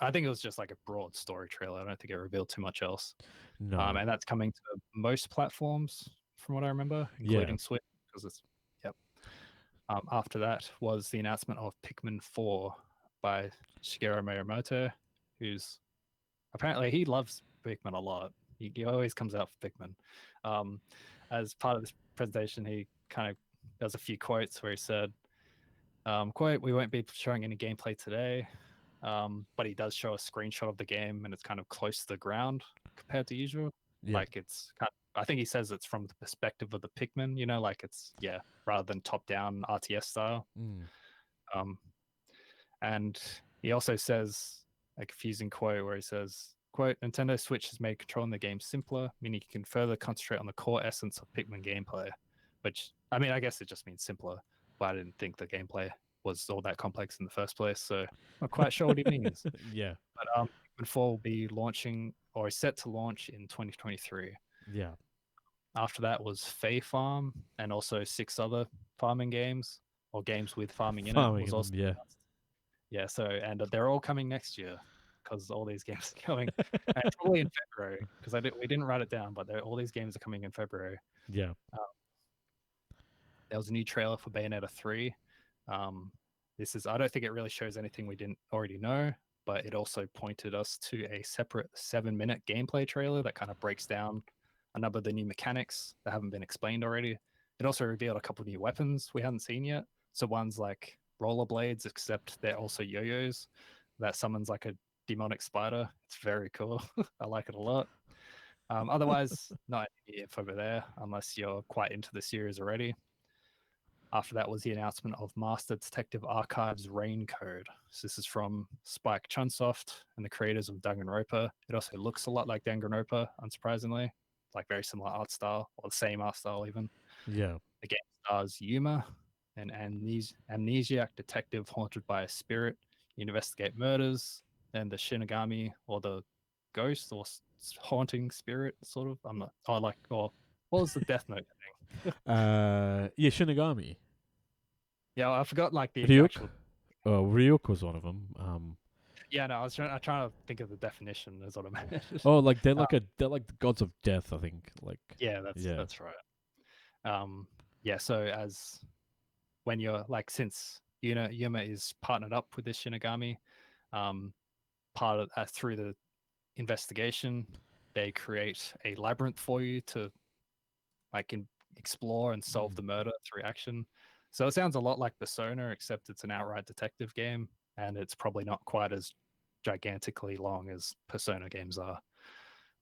I think it was just like a broad story trailer. I don't think it revealed too much else. No. And that's coming to most platforms from what I remember, including Switch, because it's, yep. After that was the announcement of Pikmin 4 by Shigeru Miyamoto, who's apparently he loves Pikmin a lot. He always comes out for Pikmin. As part of this presentation, he kind of does a few quotes where he said, quote, "We won't be showing any gameplay today, but he does show a screenshot of the game and it's kind of close to the ground compared to usual. Yeah. Like it's kind of, I think he says it's from the perspective of the Pikmin, like it's, rather than top-down RTS style. And he also says a confusing quote where he says, quote, "Nintendo Switch has made controlling the game simpler, meaning you can further concentrate on the core essence of Pikmin gameplay," which, I mean, I guess it just means simpler, but I didn't think the gameplay was all that complex in the first place, so I'm not quite sure what he means. Yeah. But Pikmin 4 will be launching, or is set to launch in 2023. Yeah. After that was Fae Farm, and also 6 other farming games, or games with farming in it. Was also announced. Yeah, so, and they're all coming next year, because all these games are coming, and probably in February, because we didn't write it down, but all these games are coming in February. Yeah. There was a new trailer for Bayonetta 3. I don't think it really shows anything we didn't already know, but it also pointed us to a separate 7-minute gameplay trailer that kind of breaks down a number of the new mechanics that haven't been explained already. It also revealed a couple of new weapons we hadn't seen yet. So one's like rollerblades, except they're also yo-yos that summons like a demonic spider. It's very cool. I like it a lot. Otherwise, not any info over there unless you're quite into the series already. After that was the announcement of Master Detective Archives Rain Code. So this is from Spike Chunsoft and the creators of Danganronpa. It also looks a lot like Danganronpa, unsurprisingly. It's like very similar art style, or the same art style even. Yeah. The game stars Yuma, an amnesiac detective haunted by a spirit. You investigate murders, and the Shinigami, or the ghost, or haunting spirit, sort of. Or what was the Death Note thing? Yeah, Shinigami. Yeah, I forgot like the Ryuk? actual. Ryuk was one of them. Yeah, no, I was trying to think of the definition. Is what I meant. Oh, like they're like they're like the gods of death, I think. Like Yeah, that's right. Yeah, so as when you're like, since Yuma is partnered up with this Shinigami, part of through the investigation, they create a labyrinth for you to like explore and solve the murder through action. So it sounds a lot like Persona, except it's an outright detective game, and it's probably not quite as gigantically long as Persona games are.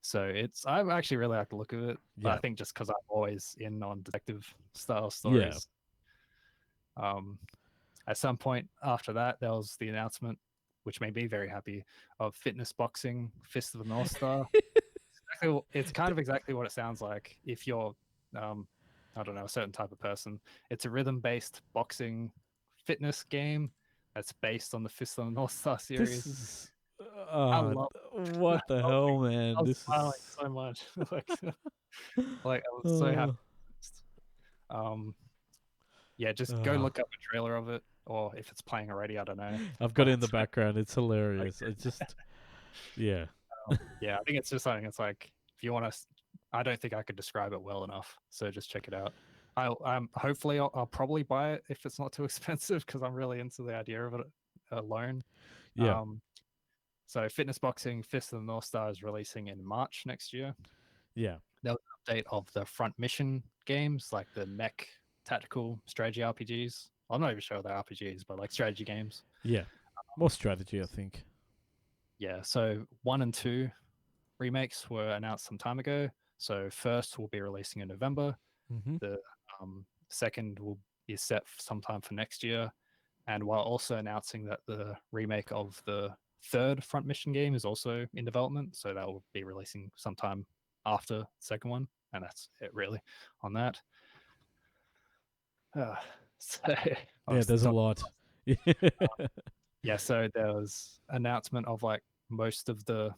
So I actually really like the look of it, but I think just because I'm always in on detective style stories. At some point after that, there was the announcement, which made me very happy, of Fitness Boxing Fist of the North Star. It's kind of exactly what it sounds like if you're, I don't know, a certain type of person. It's a rhythm-based boxing fitness game that's based on the Fist of the North Star series. I love what the hell, man? I was This smiling is so much. like I was so happy. Yeah, just go look up a trailer of it, or if it's playing already, I don't know. I've got it in the background. It's hilarious. It's just, yeah. Yeah, I think it's just something. It's like, if you want to, I don't think I could describe it well enough. So just check it out. I'll probably buy it if it's not too expensive because I'm really into the idea of it alone. Yeah. So Fitness Boxing Fist of the North Star is releasing in March next year. Yeah. There was an update of the Front Mission games, like the mech tactical strategy RPGs. I'm not even sure they're RPGs, but like strategy games. Yeah. More strategy, I think. Yeah, so 1 and 2 remakes were announced some time ago. So first will be releasing in November. Mm-hmm. The second will be set sometime for next year, and while also announcing that the remake of the third Front Mission game is also in development, so that will be releasing sometime after the second one, and that's it really on that. So Yeah, there's a lot. Yeah, so there was announcement of like most of the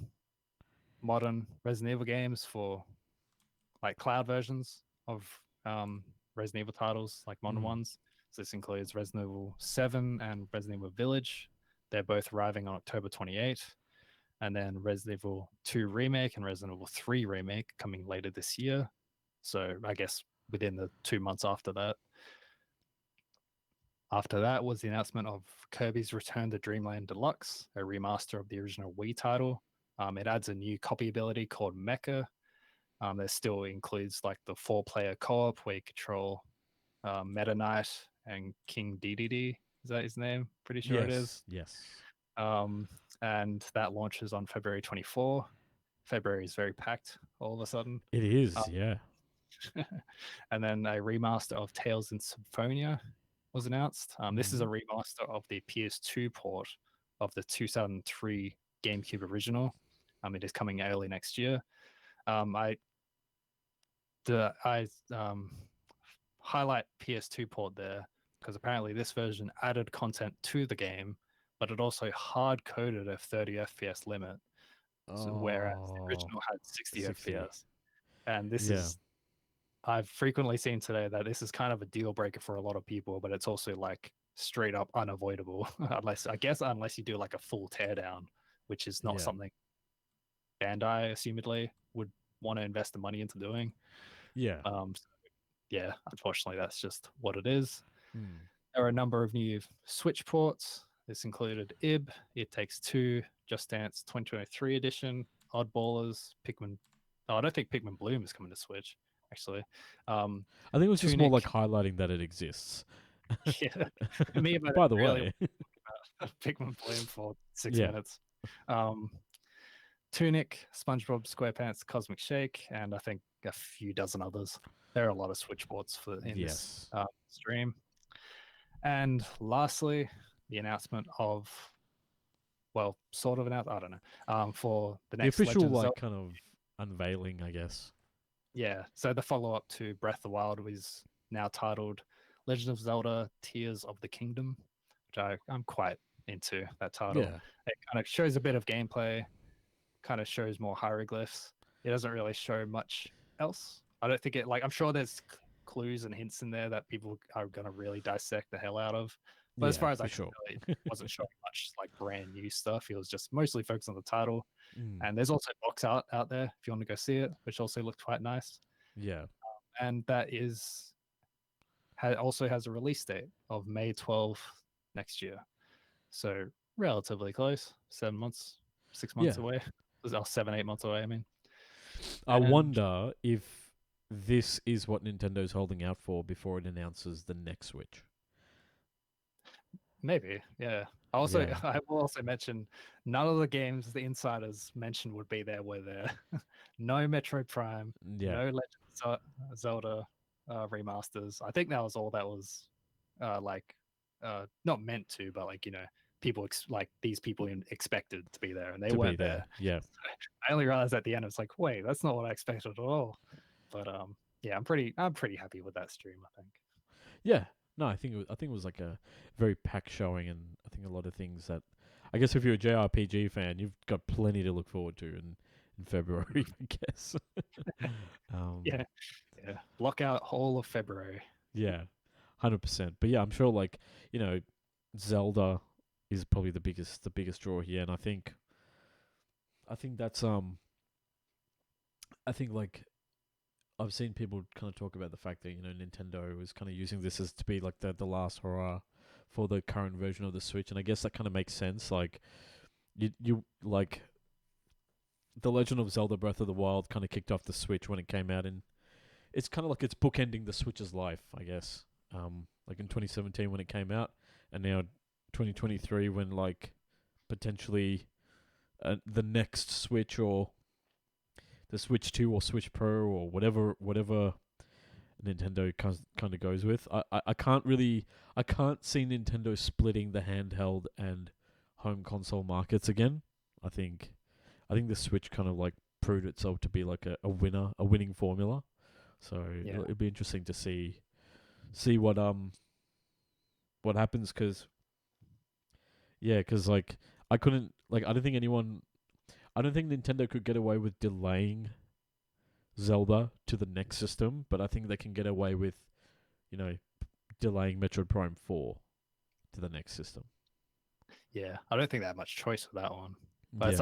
modern Resident Evil games for like cloud versions of Resident Evil titles, like modern ones. So this includes Resident Evil 7 and Resident Evil Village. They're both arriving on October 28th. And then Resident Evil 2 Remake and Resident Evil 3 Remake coming later this year. So I guess within the 2 months after that. After that was the announcement of Kirby's Return to Dreamland Deluxe, a remaster of the original Wii title. It adds a new copy ability called Mecha. There still includes like the 4-player co-op where you control Meta Knight and King DDD. Is that his name? Pretty sure it is. Yes. And that launches on February 24. February is very packed all of a sudden. It is, yeah. And then a remaster of Tales in Symphonia was announced. This is a remaster of the PS2 port of the 2003 GameCube original. It is coming early next year. I highlight PS2 port there because apparently this version added content to the game, but it also hard coded a 30 FPS limit, whereas the original had 60 FPS. And this is, I've frequently seen today that this is kind of a deal breaker for a lot of people, but it's also like straight up unavoidable unless you do like a full teardown, which is not something Bandai assumedly would want to invest the money into doing. Yeah. Yeah, unfortunately, that's just what it is. There are a number of new Switch ports. This included IB, It Takes Two, Just Dance 2023 edition, Oddballers, Pikmin. Oh, I don't think Pikmin Bloom is coming to Switch, actually. I think it was just more like highlighting that it exists. Yeah. Me, by the way, Pikmin Bloom for 6 minutes. Tunic, SpongeBob SquarePants Cosmic Shake, and I think a few dozen others. There are a lot of Switch ports in this stream. And lastly, the announcement of, well, sort of announced, I don't know, for the next official Legend of Zelda. kind of unveiling, I guess. Yeah, so the follow-up to Breath of the Wild was now titled Legend of Zelda Tears of the Kingdom, which I'm quite into that title. Yeah. It kind of shows a bit of gameplay, kind of shows more hieroglyphs. It doesn't really show much else. I don't think it, like, I'm sure there's clues and hints in there that people are going to really dissect the hell out of. But as far as I can tell, it wasn't showing much like brand new stuff. It was just mostly focused on the title. And there's also box art out there if you want to go see it, which also looked quite nice. Yeah. And that also has a release date of May 12th next year. So relatively close, 6 months away. 7, 8 months away, I mean. I wonder if this is what Nintendo's holding out for before it announces the next Switch. Maybe, yeah. I will also mention none of the games the insiders mentioned would be there were there. No Metroid Prime, no Legend of Zelda remasters. I think that was all that was not meant to, but like, you know, these people expected to be there, and they weren't there. Yeah. I only realized at the end, it's like, wait, that's not what I expected at all. But yeah, I'm pretty happy with that stream, I think. Yeah. No, I think it was like a very packed showing, and I think a lot of things that, I guess if you're a JRPG fan, you've got plenty to look forward to in February, I guess. Yeah. Block out all of February. Yeah, 100%. But yeah, I'm sure, like, you know, Zelda is probably the biggest draw here, and I think that's I think like I've seen people kind of talk about the fact that Nintendo is kind of using this as to be like the last hurrah for the current version of the Switch, and I guess that kind of makes sense. Like you like The Legend of Zelda: Breath of the Wild kind of kicked off the Switch when it came out, and it's kind of like it's bookending the Switch's life, I guess. Like in 2017 when it came out, and now 2023 when like potentially the next Switch or the Switch 2 or Switch Pro or whatever Nintendo kind of goes with. I can't see Nintendo splitting the handheld and home console markets again. I think the Switch kind of like proved itself to be like a winning formula. So it'd be interesting to see what happens, because like I don't think Nintendo could get away with delaying Zelda to the next system, but I think they can get away with, delaying Metroid Prime 4 to the next system. Yeah, I don't think they have much choice with that one. But it's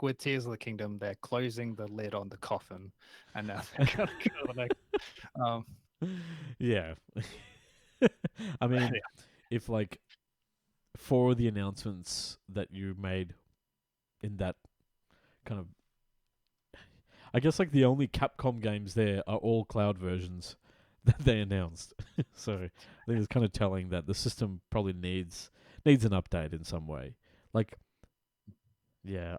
with Tears of the Kingdom, they're closing the lid on the coffin, and now they're going to go to the next. Yeah. I mean, if like 4 of the announcements that you made in that kind of, I guess like the only Capcom games there are all cloud versions that they announced. So I think it's kind of telling that the system probably needs an update in some way. Like, yeah.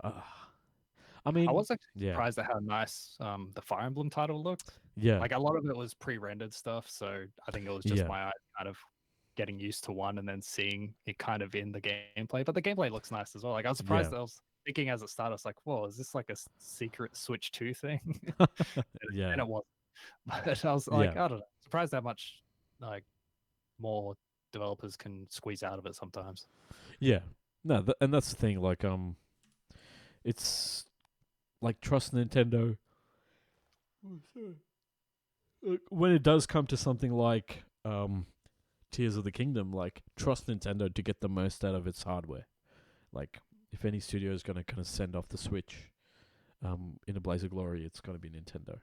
I mean, I was actually surprised at how nice the Fire Emblem title looked. Yeah. Like a lot of it was pre-rendered stuff, so I think it was just my eyes kind of getting used to one and then seeing it kind of in the gameplay. But the gameplay looks nice as well. Like I was surprised that I was thinking as it started, I was like, whoa, is this like a secret Switch 2 thing? And it wasn't. But I was like, I don't know. Surprised how much like more developers can squeeze out of it sometimes. Yeah. No, and that's the thing. Like, it's like trust Nintendo. Oh, sorry. When it does come to something like Tears of the Kingdom, like trust Nintendo to get the most out of its hardware. Like, if any studio is going to kind of send off the Switch in a blaze of glory, it's going to be Nintendo.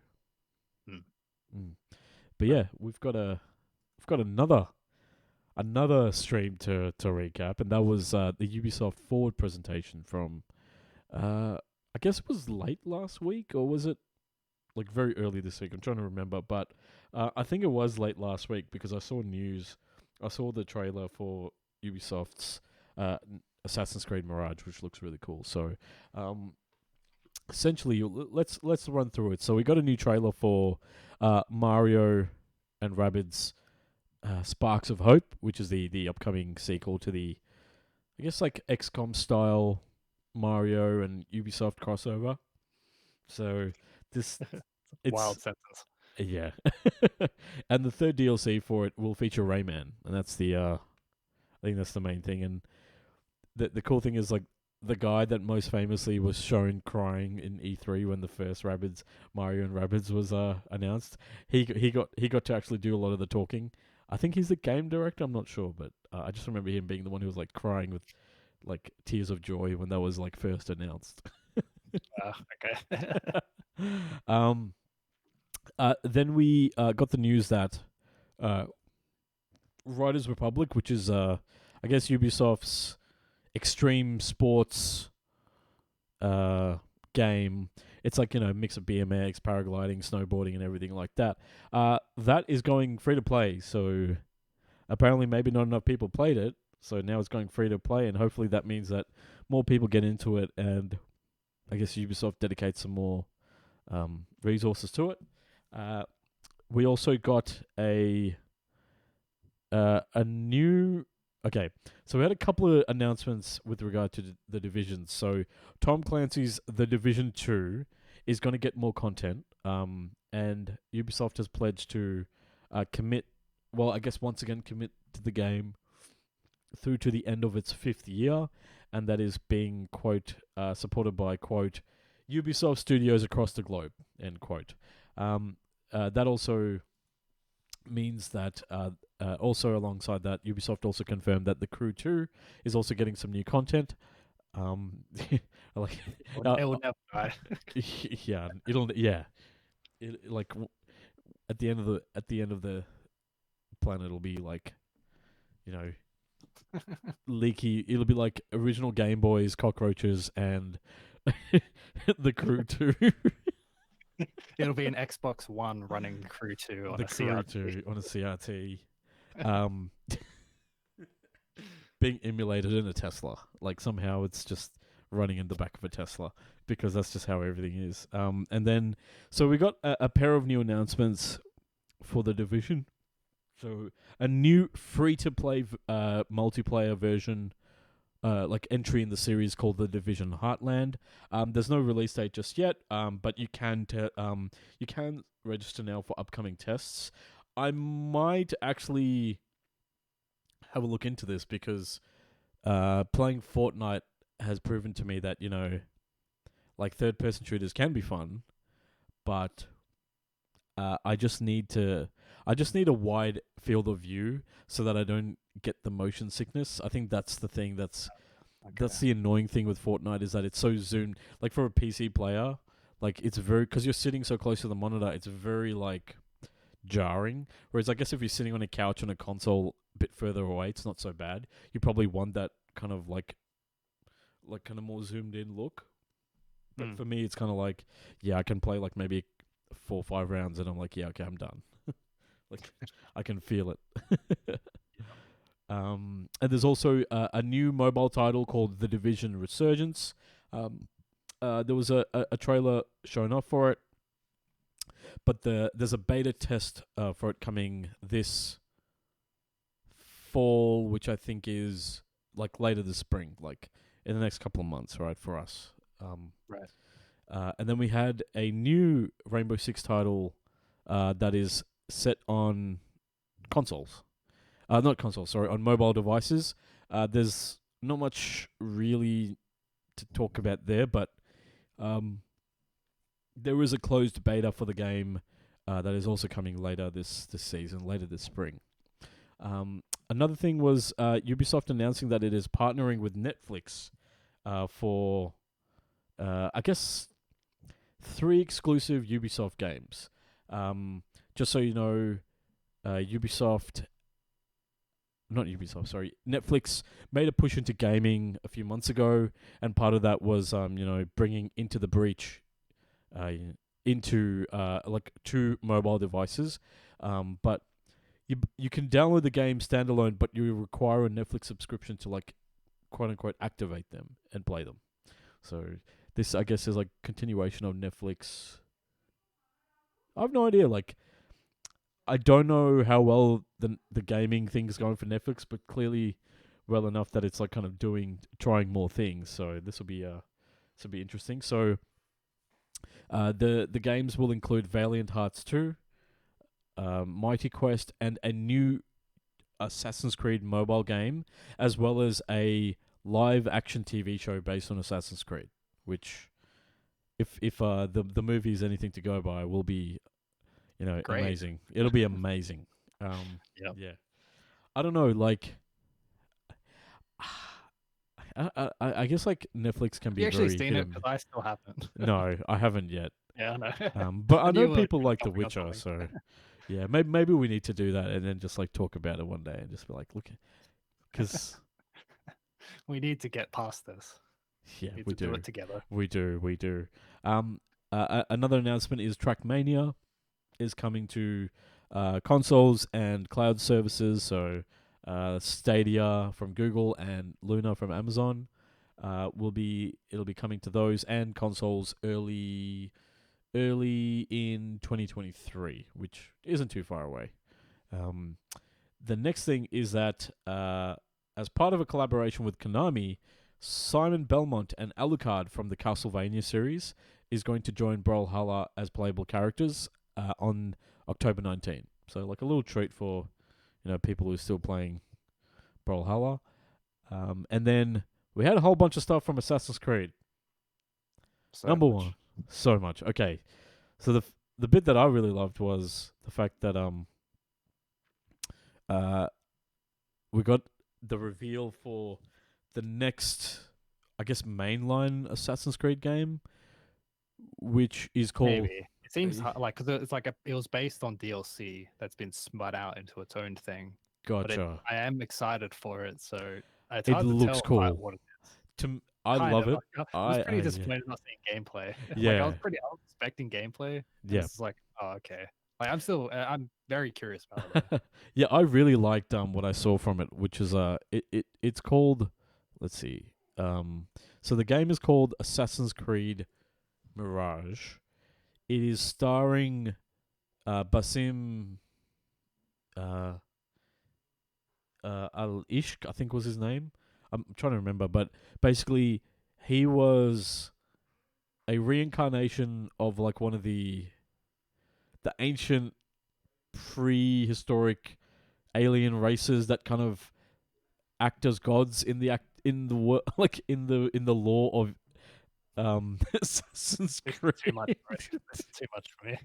But yeah, we've got another stream to recap, and that was the Ubisoft Forward presentation from I guess it was late last week, or was it like very early this week? I'm trying to remember, but I think it was late last week because I saw the trailer for Ubisoft's Assassin's Creed Mirage, which looks really cool. So essentially, let's run through it. So we got a new trailer for Mario and Rabbids Sparks of Hope, which is the upcoming sequel to the, I guess, like XCOM style Mario and Ubisoft crossover. So it's wild sentence. Yeah. And the third DLC for it will feature Rayman, and that's I think that's the main thing. And the cool thing is, like, the guy that most famously was shown crying in E3 when the first Mario and Rabbids was announced, he got to actually do a lot of the talking. I think he's the game director, I'm not sure, but I just remember him being the one who was like crying with like tears of joy when that was like first announced. Okay. Then we got the news that Riders Republic, which is I guess Ubisoft's extreme sports game. It's like, a mix of BMX, paragliding, snowboarding, and everything like that. That is going free to play. So apparently maybe not enough people played it. So now it's going free to play, and hopefully that means that more people get into it, and I guess Ubisoft dedicates some more resources to it. We also got a new... Okay, so we had a couple of announcements with regard to the Division. So Tom Clancy's The Division 2 is going to get more content, and Ubisoft has pledged to commit to the game through to the end of its 5th year, and that is being, quote, supported by, quote, Ubisoft studios across the globe, end quote. That also means that also alongside that, Ubisoft also confirmed that The Crew 2 is also getting some new content. It will never die. Yeah, at the end of the planet, it'll be like, you know, leaky. It'll be like original Game Boys, cockroaches, and the Crew 2. It'll be an Xbox One running Crew 2 on The a Crew CRT. 2 on a CRT. Being emulated in a Tesla. Like somehow it's just running in the back of a Tesla because that's just how everything is. And then, so we got a pair of new announcements for The Division. So a new free-to-play multiplayer version, like entry in the series called The Division Heartland. There's no release date just yet, but you can register now for upcoming tests. I might actually have a look into this because playing Fortnite has proven to me that, you know, like third-person shooters can be fun, but I just need a wide field of view so that I don't get the motion sickness. I think that's the thing that's the annoying thing with Fortnite is that it's so zoomed. Like for a PC player, like it's very, because you're sitting so close to the monitor, it's very like jarring. Whereas I guess if you're sitting on a couch on a console a bit further away, it's not so bad. You probably want that kind of like kind of more zoomed in look. But for me, it's kind of like, yeah, I can play like maybe 4 or 5 rounds and I'm like, yeah, okay, I'm done. Like I can feel it. And there's also a new mobile title called The Division Resurgence. There was a trailer shown off for it, but there's a beta test for it coming this fall, which I think is like later this spring, like in the next couple of months, right, for us. Right. And then we had a new Rainbow Six title that is set on consoles. Not consoles, sorry, on mobile devices. There's not much really to talk about there, but there is a closed beta for the game that is also coming later this season, later this spring. Another thing was Ubisoft announcing that it is partnering with Netflix for, I guess, 3 exclusive Ubisoft games. Just so you know, Netflix made a push into gaming a few months ago, and part of that was, bringing Into the Breach into like 2 mobile devices. But you can download the game standalone, but you require a Netflix subscription to like quote unquote activate them and play them. So this, I guess, is like continuation of Netflix. I have no idea. Like, I don't know how well the gaming thing's going for Netflix, but clearly well enough that it's like kind of trying more things. So this will be interesting. So the games will include Valiant Hearts 2, Mighty Quest, and a new Assassin's Creed mobile game, as well as a live action TV show based on Assassin's Creed, which if the movie is anything to go by, will be, great. Amazing. It'll be amazing. Yep. Yeah. I don't know, like, I guess like Netflix can be you very. actually seen it? Because I still haven't. No, I haven't yet. Yeah, I know. But I know people like The Witcher, so yeah, maybe we need to do that and then just like talk about it one day and just be like, look, because we need to get past this. Yeah, we do. Do it together. We do. Another announcement is Trackmania is coming to consoles and cloud services. So Stadia from Google and Luna from Amazon it'll be coming to those and consoles early in 2023, which isn't too far away. The next thing is that as part of a collaboration with Konami, Simon Belmont and Alucard from the Castlevania series is going to join Brawlhalla as playable characters on October 19. So like a little treat for people who are still playing Brawlhalla. And then we had a whole bunch of stuff from Assassin's Creed. Number one, so much. Okay, so the bit that I really loved was the fact that we got the reveal for the next, I guess, mainline Assassin's Creed game, which is called... Maybe. It seems like because it's like it was based on DLC that's been spun out into its own thing. Gotcha. But I am excited for it, so it's It hard to looks tell cool. what it is. I Kind love of. it. Like, I was pretty yeah. disappointed not seeing gameplay. Yeah. I was expecting gameplay. And Yeah. It's like, oh, okay. Like I'm very curious about it. Yeah, I really liked what I saw from it, which is it's called, let's see. So the game is called Assassin's Creed Mirage. It is starring Basim Al-Ishq, I think was his name. I'm trying to remember, but basically he was a reincarnation of like one of the ancient prehistoric alien races that kind of act as gods in the like in the lore of Assassin's Creed. Too much. It's too much for me.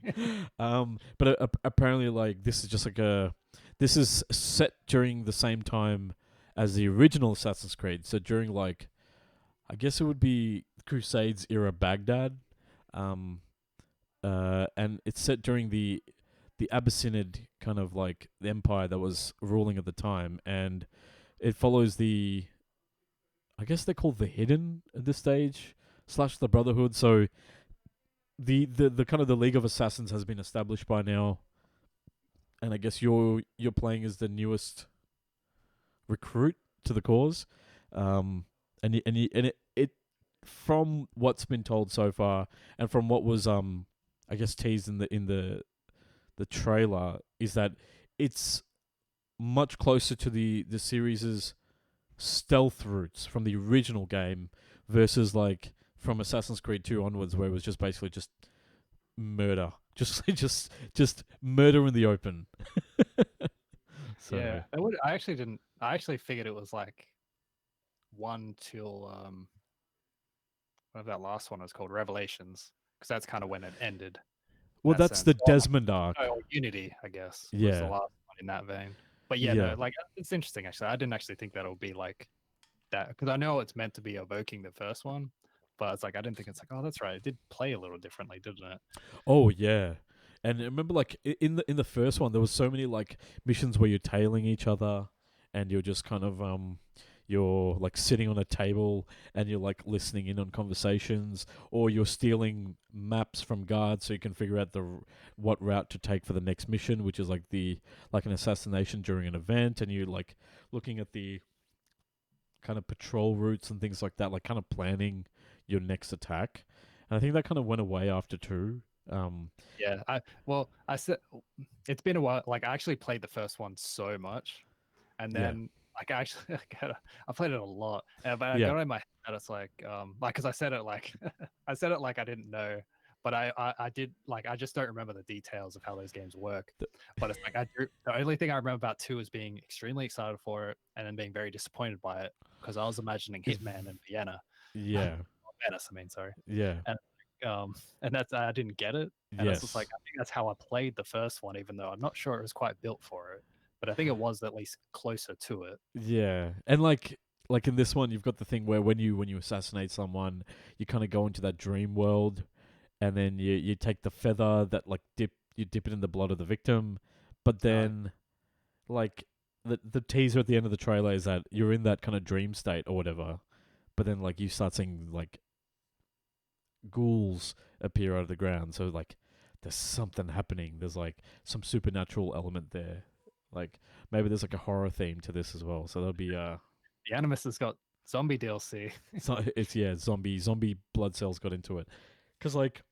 But apparently, like this is just like this is set during the same time as the original Assassin's Creed. So during like, I guess it would be Crusades era Baghdad, and it's set during the Abbasid kind of like the empire that was ruling at the time, and it follows the, I guess they're called the Hidden at this stage / the Brotherhood. So the kind of the League of Assassins has been established by now, and I guess you're playing as the newest recruit to the cause, and it from what's been told so far, and from what was I guess teased in the trailer, is that it's much closer to the series' stealth routes from the original game versus like from Assassin's Creed 2 onwards, where it was just basically just murder, just murder in the open. So yeah, I actually didn't. I actually figured it was like 1 till whatever that last one was called, Revelations, because that's kind of when it ended. well, that's the Desmond arc. Oh, Unity, I guess. Was Yeah. the last one in that vein. But yeah, Yeah. no, like it's interesting actually. I didn't actually think that would be like that, because I know it's meant to be evoking the first one, but it's like I didn't think it's like, oh, that's right. It did play a little differently, didn't it? Oh yeah. And remember, like in the first one, there was so many like missions where you're tailing each other, and you're just kind of you're like sitting on a table and you're like listening in on conversations, or you're stealing maps from guards so you can figure out what route to take for the next mission, which is like an assassination during an event, and you're like looking at the kind of patrol routes and things like that, like kind of planning your next attack. And I think that kind of went away after 2. Yeah, I said it's been a while. Like I actually played the first one so much, and then like I played it a lot, but I got in my head. It's like because I said it like I said it like I didn't know, but I did, like I just don't remember the details of how those games work. But it's like the only thing I remember about 2 is being extremely excited for it, and then being very disappointed by it, because I was imagining Hitman in Vienna. Yeah. Venice, I mean, sorry. Yeah. And that's I didn't get it. And Yes. it's just like I think that's how I played the first one, even though I'm not sure it was quite built for it. But I think it was at least closer to it. Yeah. And like in this one, you've got the thing where when you assassinate someone, you kind of go into that dream world, and then you take the feather that like dip it in the blood of the victim, but then like the teaser at the end of the trailer is that you're in that kind of dream state or whatever, but then like you start seeing like ghouls appear out of the ground, so like there's something happening. There's like some supernatural element there. Like maybe there's like a horror theme to this as well. So that'll be The Animus has got zombie DLC. so it's zombie blood cells got into it. Cause like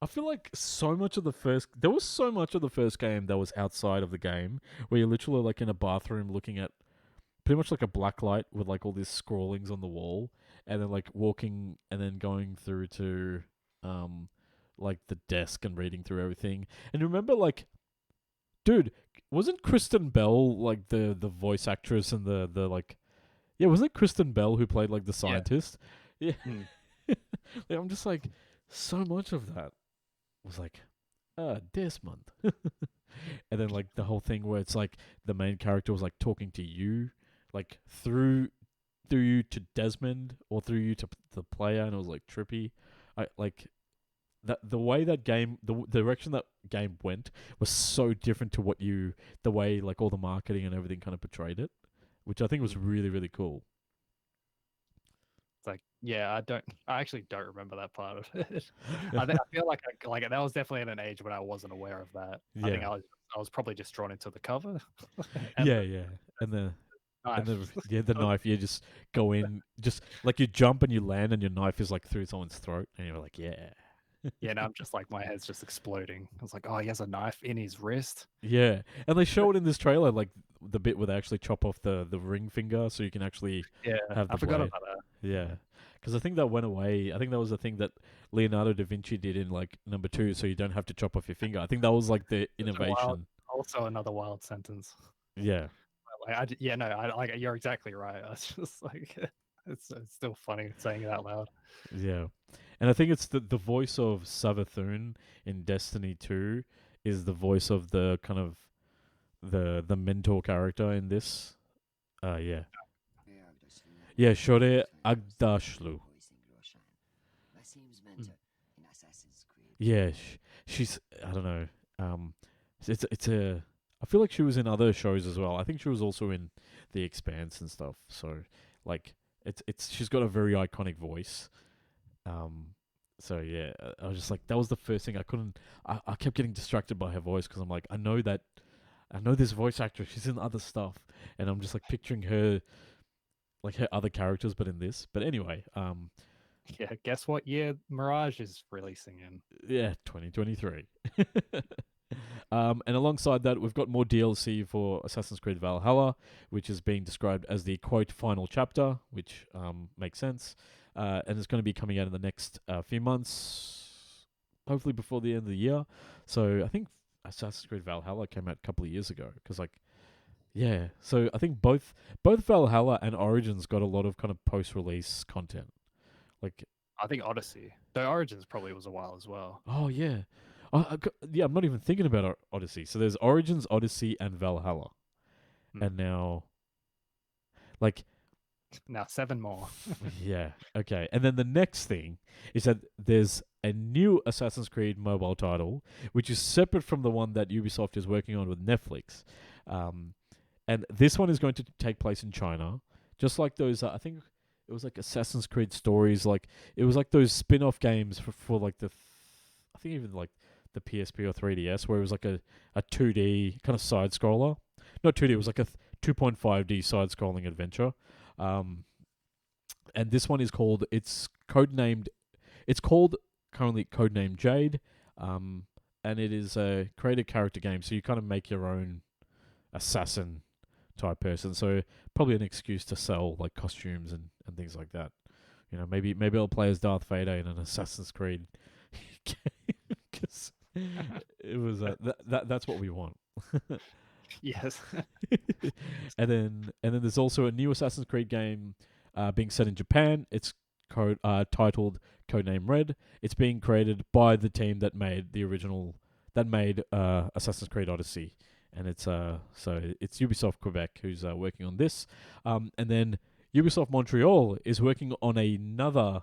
I feel like there was so much of the first game that was outside of the game, where you're literally like in a bathroom looking at pretty much like a black light with like all these scrawlings on the wall, and then like walking and then going through to like the desk and reading through everything. And remember, like, dude, wasn't Kristen Bell like the voice actress and the like? Yeah, wasn't it Kristen Bell who played like the scientist? Yeah. Like, I'm just like, so much of that was like, Desmond. And then like the whole thing where it's like the main character was like talking to you, like through you to Desmond, or through you to the player, and it was like trippy. the way that game, the direction that game went was so different to the way like all the marketing and everything kind of portrayed it, which I think was really, really cool. It's like, yeah, I actually don't remember that part of it. I feel like that was definitely at an age when I wasn't aware of that. I think Yeah. I was probably just drawn into the cover. Yeah, and the knife. the knife. You just go in, just like you jump and you land, and your knife is like through someone's throat, and you're like, yeah. Yeah, now I'm just like, my head's just exploding. I was like, oh, he has a knife in his wrist. Yeah, and they show it in this trailer, like the bit where they actually chop off the ring finger, so you can actually have the I forgot blade. about that. Yeah, because I think that went away. I think that was the thing that Leonardo da Vinci did in like number 2, so you don't have to chop off your finger. I think that was like the innovation. Also, another wild sentence. Yeah. Like, you're exactly right. I was just like, it's still funny saying it out loud. Yeah, and I think it's the voice of Savathun in Destiny 2 is the voice of the kind of the mentor character in this. Yeah, Shore Agdashlu. Yeah, she's, I don't know. It's a. I feel like she was in other shows as well. I think she was also in The Expanse and stuff. So like she's got a very iconic voice. So yeah, I was just like, that was the first thing I couldn't. I kept getting distracted by her voice because I'm like, I know this voice actress. She's in other stuff, and I'm just like picturing her, like her other characters, but in this. But anyway, yeah. Guess what year Mirage is releasing in? Yeah, 2023. And alongside that, we've got more DLC for Assassin's Creed Valhalla, which is being described as the quote final chapter, which makes sense. And it's going to be coming out in the next few months, hopefully before the end of the year. So I think Assassin's Creed Valhalla came out a couple of years ago, because yeah. So I think both Valhalla and Origins got a lot of kind of post-release content. Like, I think Odyssey. The Origins probably was a while as well. Oh yeah. I'm not even thinking about Odyssey. So there's Origins, Odyssey, and Valhalla, and now 7 more. Yeah, okay. And then the next thing is that there's a new Assassin's Creed mobile title, which is separate from the one that Ubisoft is working on with Netflix, and this one is going to take place in China, just like those. I think it was like Assassin's Creed Stories. Like it was like those spin-off games for like I think even like the PSP or 3DS, where it was like a 2D kind of side scroller. Not 2D, it was like a 2.5D side scrolling adventure. And this one is called, it's currently codenamed Jade. And it is a created character game, so you kind of make your own assassin type person. So probably an excuse to sell like costumes and things like that. You know, maybe I'll play as Darth Vader in an Assassin's Creed game, because it was that's what we want. Yes. and then there's also a new Assassin's Creed game being set in Japan. It's titled Codename Red. It's being created by the team that made Assassin's Creed Odyssey, and it's Ubisoft Quebec who's working on this. And then Ubisoft Montreal is working on another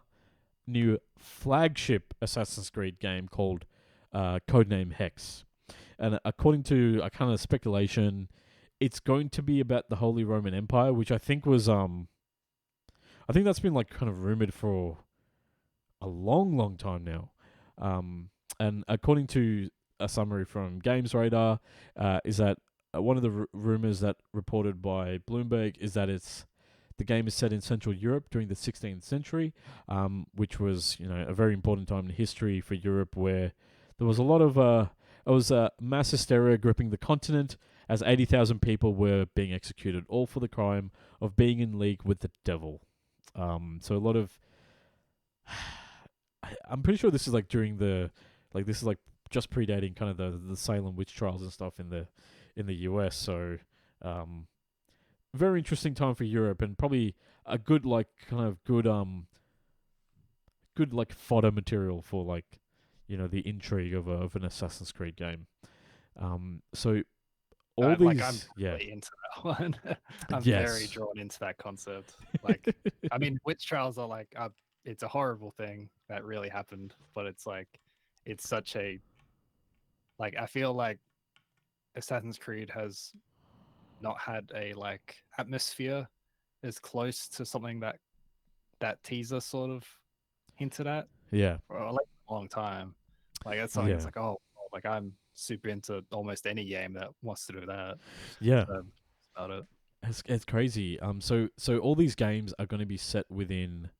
new flagship Assassin's Creed game called Codename Hex. And according to a kind of speculation, it's going to be about the Holy Roman Empire, which I think was I think that's been like kind of rumored for a long time now. And according to a summary from Games Radar, is that one of the rumors that reported by Bloomberg is that the game is set in Central Europe during the 16th century, which was, you know, a very important time in history for Europe, where there was a lot of mass hysteria gripping the continent, as 80,000 people were being executed, all for the crime of being in league with the devil. So a lot of, I'm pretty sure this is like during this is like just predating kind of the Salem witch trials and stuff in the US. So, very interesting time for Europe, and probably a good good like fodder material for like, you know, the intrigue of an Assassin's Creed game. So all these, I'm yeah, really into that one. I'm Yes. very drawn into that concept. Like, I mean, witch trials are like, it's a horrible thing that really happened, but it's like, it's such a like I feel like Assassin's Creed has not had a like atmosphere as close to something that teaser sort of hinted at Yeah. for like a long time. Like that's something Yeah. that's like, oh, like I'm super into almost any game that wants to do that. Yeah. So about it. It's crazy. So all these games are going to be set within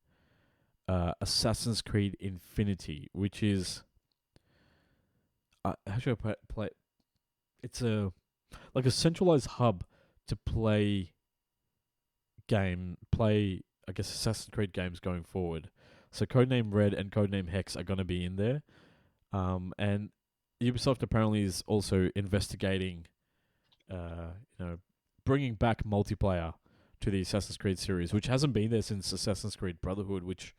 Assassin's Creed Infinity, which is how should I play? It's a like a centralized hub to play I guess Assassin's Creed games going forward. So Codename Red and Codename Hex are going to be in there. And Ubisoft apparently is also investigating bringing back multiplayer to the Assassin's Creed series, which hasn't been there since Assassin's Creed Brotherhood, which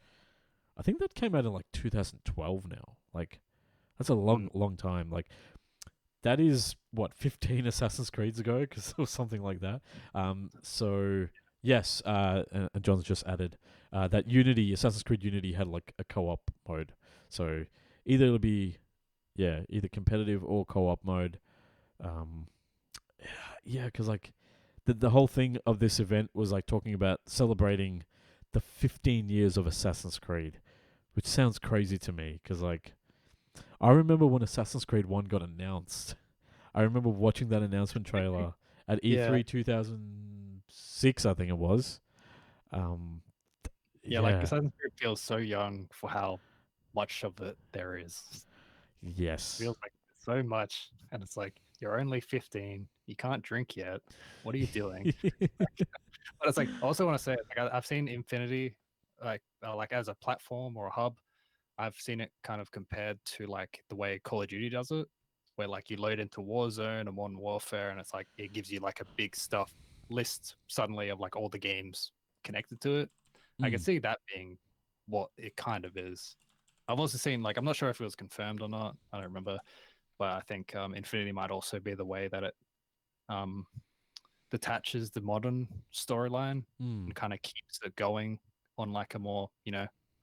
I think that came out in like 2012 now. Like that's a long time. Like that is what 15 Assassin's Creeds ago, because or something like that. So yes, and John's just added that Assassin's Creed Unity had like a co-op mode. So either it'll be either competitive or co-op mode. Because like the whole thing of this event was like talking about celebrating the 15 years of Assassin's Creed, which sounds crazy to me because like I remember when Assassin's Creed 1 got announced. I remember watching that announcement trailer at E3 2006, I think it was. Like Assassin's Creed feels so young for how much of it there is. Yes. It feels like so much, and it's like you're only 15. You can't drink yet. What are you doing? But it's like I also want to say like I've seen Infinity like as a platform or a hub. I've seen it kind of compared to like the way Call of Duty does it, where like you load into Warzone and Modern Warfare, and it's like it gives you like a big stuff list suddenly of like all the games connected to it. I can see that being what it kind of is. I've also seen like I'm not sure if it was confirmed or not. I don't remember, but I think Infinity might also be the way that it detaches the modern storyline and kind of keeps it going on like a more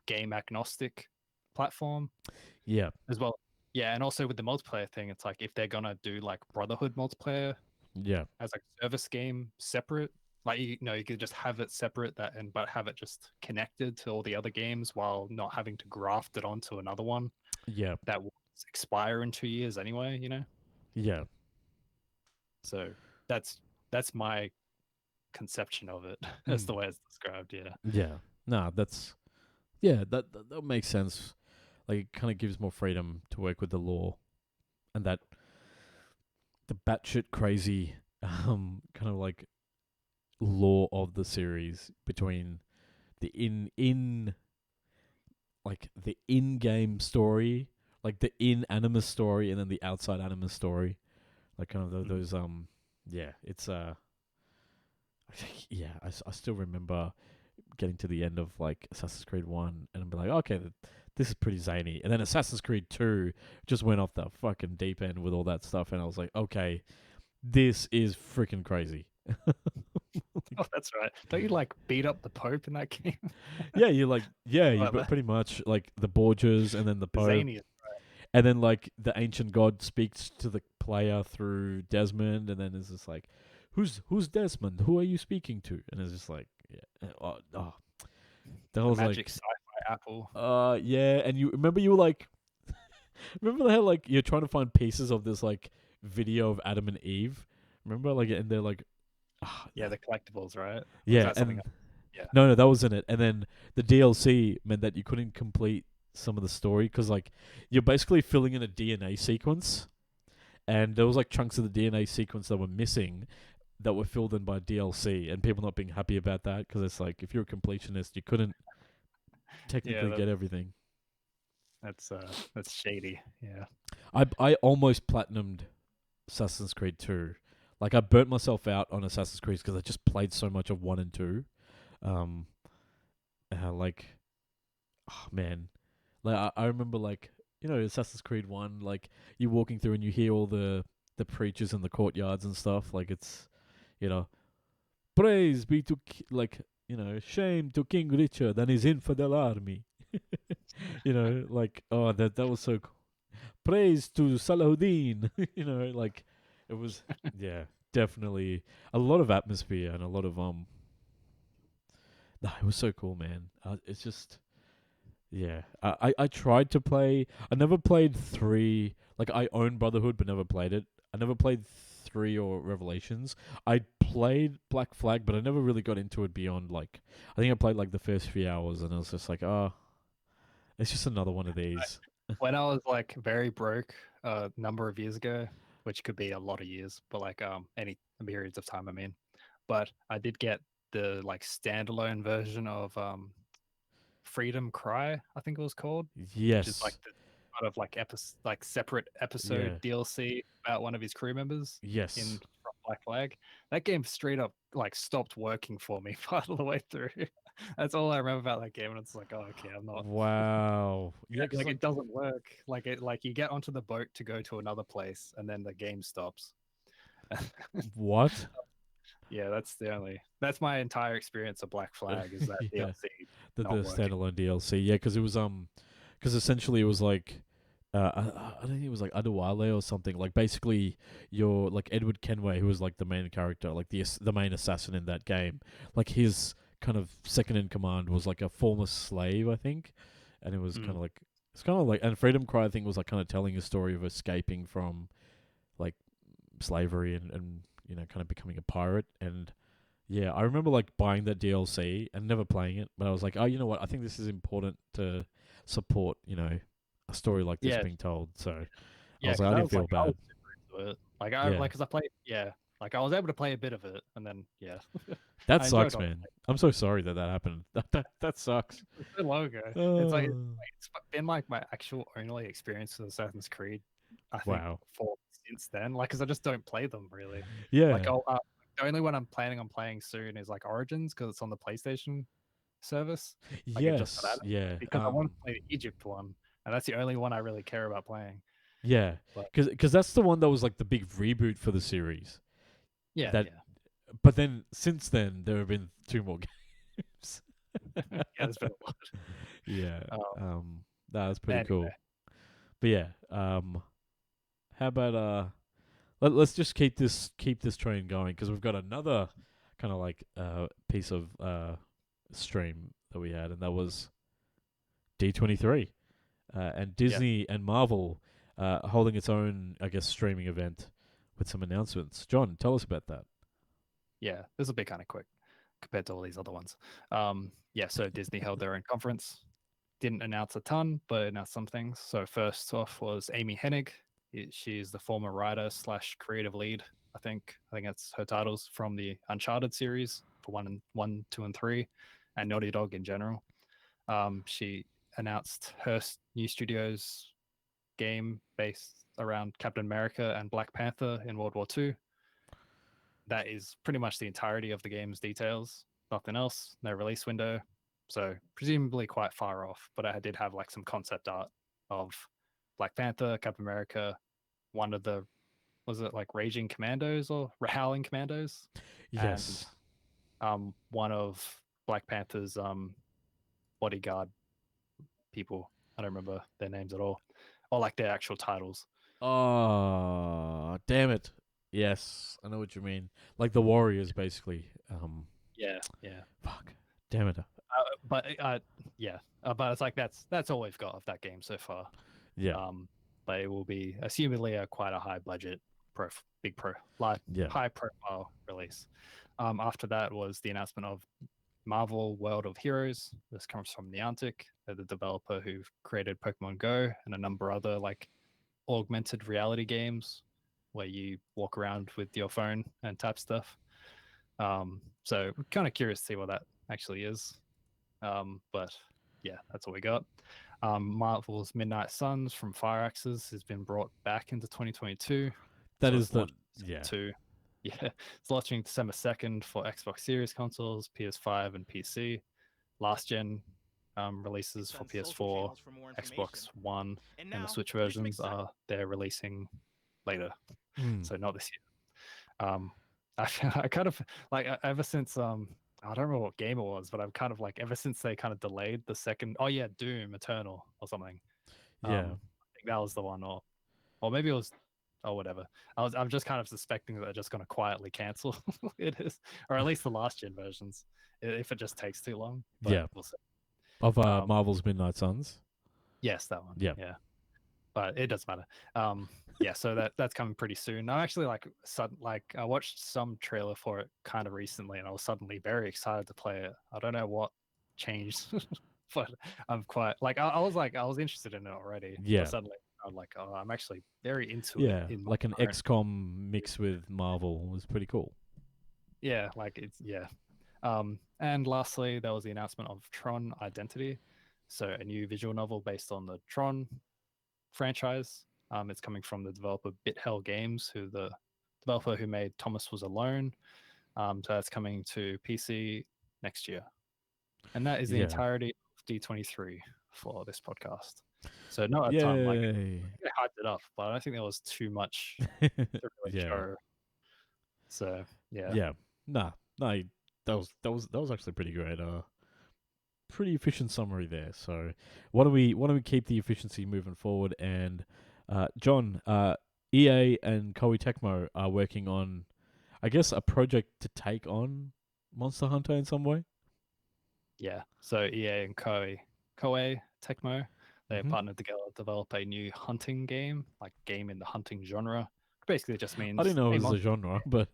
game agnostic platform. Yeah. As well. Yeah, and also with the multiplayer thing, it's like if they're gonna do like Brotherhood multiplayer, as like service game separate, like you could just have it separate but have it just connected to all the other games while not having to graft it onto another one. Yeah. That will expire in 2 years anyway. Yeah. So that's my conception of it as the way it's described. Yeah. Yeah. No, that makes sense. Like it kind of gives more freedom to work with the lore, and that the batshit crazy kind of like lore of the series between the the in-game story, like the in-anima story, and then the outside anima story, like kind of those it's I still remember getting to the end of like Assassin's Creed 1 and I'd be like, okay, this is pretty zany. And then Assassin's Creed 2 just went off the fucking deep end with all that stuff, and I was like, okay, this is freaking crazy. Oh, that's right. Don't you like beat up the Pope in that game? Yeah, you pretty much like the Borgias and then the Pope. Zany, right. And then like the ancient god speaks to the player through Desmond, and then it's just like, who's Desmond? Who are you speaking to? And it's just like, that was magic like sci-fi apple. Yeah, and you were like, remember how like you're trying to find pieces of this like video of Adam and Eve? Remember, like, and they're like, the collectibles, right? Yeah, no, that wasn't it. And then the DLC meant that you couldn't complete some of the story because like you're basically filling in a DNA sequence, and there was like chunks of the DNA sequence that were missing that were filled in by DLC, and people not being happy about that because it's like if you're a completionist, you couldn't technically get everything. That's shady. Yeah, I almost platinumed Assassin's Creed 2. Like I burnt myself out on Assassin's Creed because I just played so much of 1 and 2. Man, like I remember like Assassin's Creed 1, like you're walking through and you hear all the preachers in the courtyards and stuff. Like it's praise be to shame to King Richard and his infidel army. Like that was so cool. praise to Salahuddin. Like it was, yeah, definitely a lot of atmosphere and a lot of Nah, it was so cool, man. It's just, yeah. I tried to play. I never played 3. Like I own Brotherhood, but never played it. I never played 3 or Revelations. I played Black Flag, but I never really got into it beyond like. I think I played like the first few hours, and I was just like, oh, it's just another one of these. When I was like very broke a number of years ago, which could be a lot of years, but like any periods of time, I mean. But I did get the like standalone version of Freedom Cry, I think it was called, which is like Yes. the kind of like separate episode Yeah. DLC about one of his crew members Yes. in from Black Flag. That game straight up like stopped working for me part of the way through. That's all I remember about that game, and it's like, oh, okay, I'm not. Wow. Yeah, Yeah, 'cause like it doesn't work. Like you get onto the boat to go to another place, and then the game stops. what? Yeah, that's my entire experience of Black Flag is that Yeah. DLC The not working. standalone DLC. Yeah, because it was because essentially it was like I don't think it was like Adewale or something. Like basically, you're like Edward Kenway, who was like the main character, like the main assassin in that game. Like his kind of second in command was like a former slave, I think, and it was kind of like and Freedom Cry, I think, was like kind of telling a story of escaping from like slavery and kind of becoming a pirate. And yeah, I remember like buying that DLC and never playing it, but I was like, oh, you know what? I think this is important to support, a story like this being told. So I was like, I didn't feel bad. Like because I played, like I was able to play a bit of it, and then that I sucks, man. I'm so sorry that happened. That sucks. It's so long ago. It's been like my actual only experience with Assassin's Creed. I think since then, like, because I just don't play them really. Yeah. Like, the only one I'm planning on playing soon is like Origins because it's on the PlayStation service. Like, yes. Yeah. Because I want to play the Egypt one, and that's the only one I really care about playing. Yeah. Because that's the one that was like the big reboot for the series. Yeah. But then since then there have been 2 more games. Yeah, there's been a lot. Yeah. That was pretty cool. But yeah. How about let's just keep this train going because we've got another kind of like piece of stream that we had, and that was D23 and Disney and Marvel holding its own, I guess, streaming event with some announcements. John, tell us about that. Yeah, this will be kind of quick compared to all these other ones. So Disney held their own conference. Didn't announce a ton, but announced some things. So first off was Amy Hennig. She's the former writer / creative lead. I think that's her titles from the Uncharted series for 1, 2, and 3, and Naughty Dog in general. She announced her new studio's game based around Captain America and Black Panther in World War II. That is pretty much the entirety of the game's details. Nothing else. No release window. So presumably quite far off. But I did have like some concept art of Black Panther, Captain America, one of the, was it like Raging Commandos or Howling Commandos? Yes. And one of Black Panther's bodyguard people. I don't remember their names at all. Or like their actual titles. Oh, damn it. Yes, I know what you mean. Like the Warriors, basically. Yeah. Fuck. Damn it. But it's like that's all we've got of that game so far. Yeah. But it will be assumedly quite a high budget, high profile release. After that was the announcement of Marvel World of Heroes. This comes from Niantic, the developer who created Pokemon Go and a number of other like augmented reality games where you walk around with your phone and tap stuff. So we're kind of curious to see what that actually is. But yeah, that's what we got. Marvel's Midnight Suns from Firaxis has been brought back into 2022. That is it's launching December 2nd for Xbox Series consoles, PS5, and PC. Last gen releases for PS4, Xbox One, and the Switch versions they're releasing later, so not this year. I kind of like ever since I don't remember what game it was, but I've kind of like ever since they kind of delayed the second. Oh yeah, Doom Eternal or something. Yeah, I think think that was the one, or maybe it was, or whatever. I'm just kind of suspecting that they're just going to quietly cancel it is, or at least the last gen versions, if it just takes too long. But Yeah. we'll see. Of Marvel's Midnight Suns. Yes, that one. Yeah. Yeah. But it doesn't matter. Yeah, so that's coming pretty soon. I'm actually like I watched some trailer for it kind of recently, and I was suddenly very excited to play it. I don't know what changed, but I'm quite like I was interested in it already. Yeah. But suddenly I'm like, oh, I'm actually very into Yeah, it. In like an current... XCOM mix with Marvel was pretty cool. Yeah, like it's and lastly, there was the announcement of Tron Identity, so a new visual novel based on the Tron franchise. It's coming from the developer BitHell Games, who the developer who made Thomas Was Alone. So that's coming to PC next year, and that is the entirety of D23 for this podcast. So not a ton. Like I hyped it up, but I don't think there was too much to really show. So yeah. No, that was actually pretty great. Pretty efficient summary there. So why don't we keep the efficiency moving forward? And John, EA and Koei Tecmo are working on, I guess, a project to take on Monster Hunter in some way. Yeah. So EA and Koei Tecmo, they partnered together to develop a new hunting game, like game in the hunting genre. Basically, it just means I didn't know it was a genre, but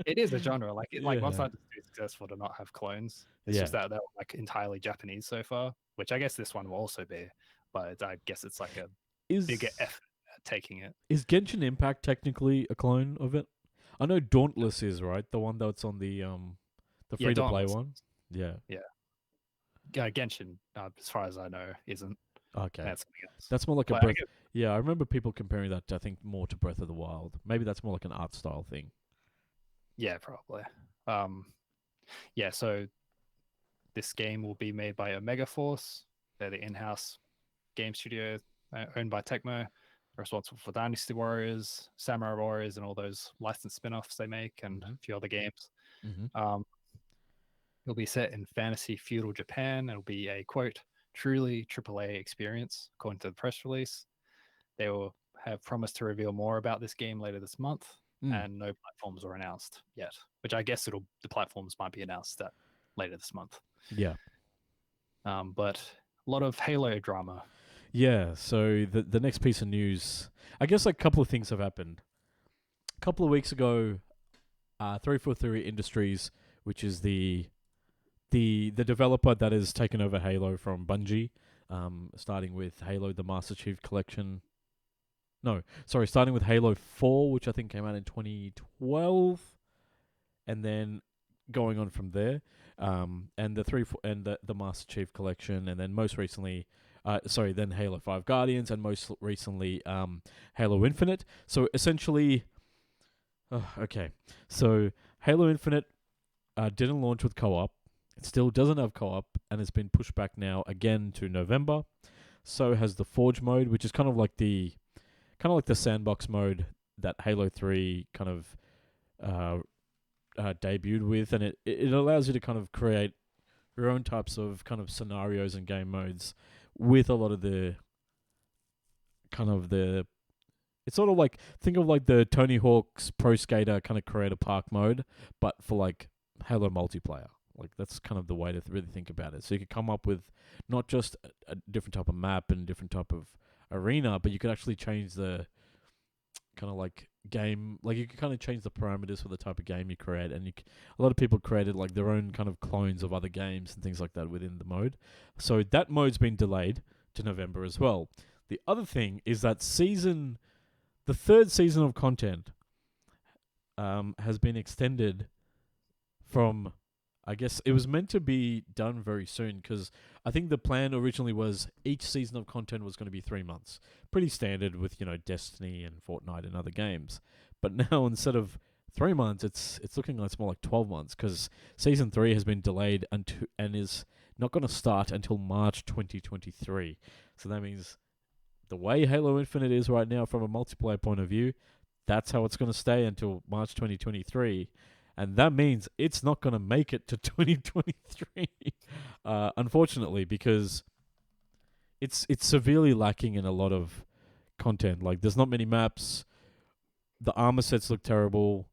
it is a genre. Like like Monster Hunter is too successful to not have clones. It's just that they're like entirely Japanese so far, which I guess this one will also be. But I guess it's like a bigger effort at taking it. Is Genshin Impact technically a clone of it? I know Dauntless is, right? The one that's on the free to play one. Yeah. Genshin, as far as I know, isn't. Okay. That's something else. That's more like a Breath. Yeah, I remember people comparing that to, I think, more to Breath of the Wild. Maybe that's more like an art style thing. Yeah, probably. Yeah, so this game will be made by Omega Force. They're the in-house game studio owned by Tecmo, responsible for Dynasty Warriors, Samurai Warriors, and all those licensed spin-offs they make, and a few other games. It'll be set in fantasy feudal Japan. It'll be a, quote, truly AAA experience, according to the press release. They will have promised to reveal more about this game later this month, and no platforms are announced yet, which I guess the platforms might be announced later this month. Yeah. But a lot of Halo drama. Yeah, so the next piece of news, I guess a couple of things have happened. A couple of weeks ago, 343 Industries, which is the developer that has taken over Halo from Bungie, starting with Halo the Master Chief Collection. No, sorry, starting with Halo 4, which I think came out in 2012, and then going on from there. And the Master Chief Collection, and then most recently, then Halo 5 Guardians, and most recently Halo Infinite. So essentially, so Halo Infinite didn't launch with co-op. It still doesn't have co-op, and it's been pushed back now again to November. So has the Forge mode, which is kind of like the sandbox mode that Halo 3 kind of debuted with, and it allows you to kind of create your own types of kind of scenarios and game modes with a lot of it's sort of like, think of like the Tony Hawk's Pro Skater kind of creator park mode, but for like Halo multiplayer. Like that's kind of the way to really think about it. So you could come up with not just a different type of map and different type of arena, but you could actually change the kind of like game, like you could kind of change the parameters for the type of game you create, and a lot of people created like their own kind of clones of other games and things like that within the mode. So that mode's been delayed to November as well. The other thing is that the third season of content has been extended from, I guess it was meant to be done very soon, because I think the plan originally was each season of content was going to be 3 months. Pretty standard with, Destiny and Fortnite and other games. But now instead of 3 months, it's looking like it's more like 12 months, because Season 3 has been delayed and is not going to start until March 2023. So that means the way Halo Infinite is right now from a multiplayer point of view, that's how it's going to stay until March 2023. And that means it's not going to make it to 2023, unfortunately, because it's severely lacking in a lot of content. Like, there's not many maps. The armor sets look terrible.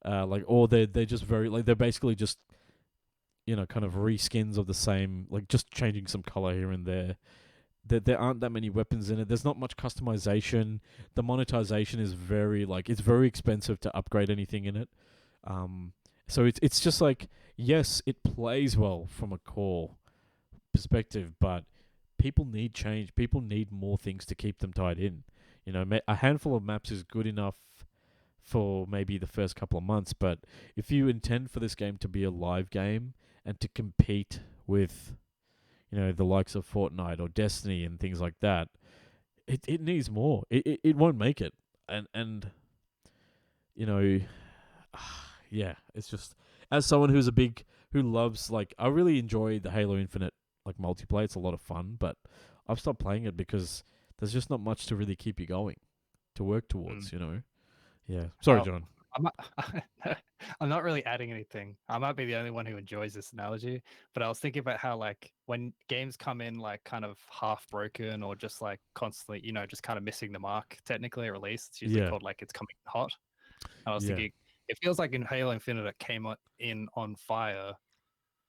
Or they're just very like they're basically just kind of reskins of the same, like just changing some color here and there. There aren't that many weapons in it. There's not much customization. The monetization is it's very expensive to upgrade anything in it. So it's just like, yes, it plays well from a core perspective, but people need change. People need more things to keep them tied in. A handful of maps is good enough for maybe the first couple of months, but if you intend for this game to be a live game and to compete with the likes of Fortnite or Destiny and things like that, it needs more. It won't make it. And yeah, it's just, as someone who loves, like, I really enjoy the Halo Infinite like multiplayer. It's a lot of fun, but I've stopped playing it because there's just not much to really keep you going, to work towards, Yeah. Sorry, John. I'm not really adding anything. I might be the only one who enjoys this analogy, but I was thinking about how, like, when games come in like kind of half broken or just like constantly, just kind of missing the mark technically at release, it's usually called like it's coming hot. I was thinking it feels like in Halo Infinite it came in on fire,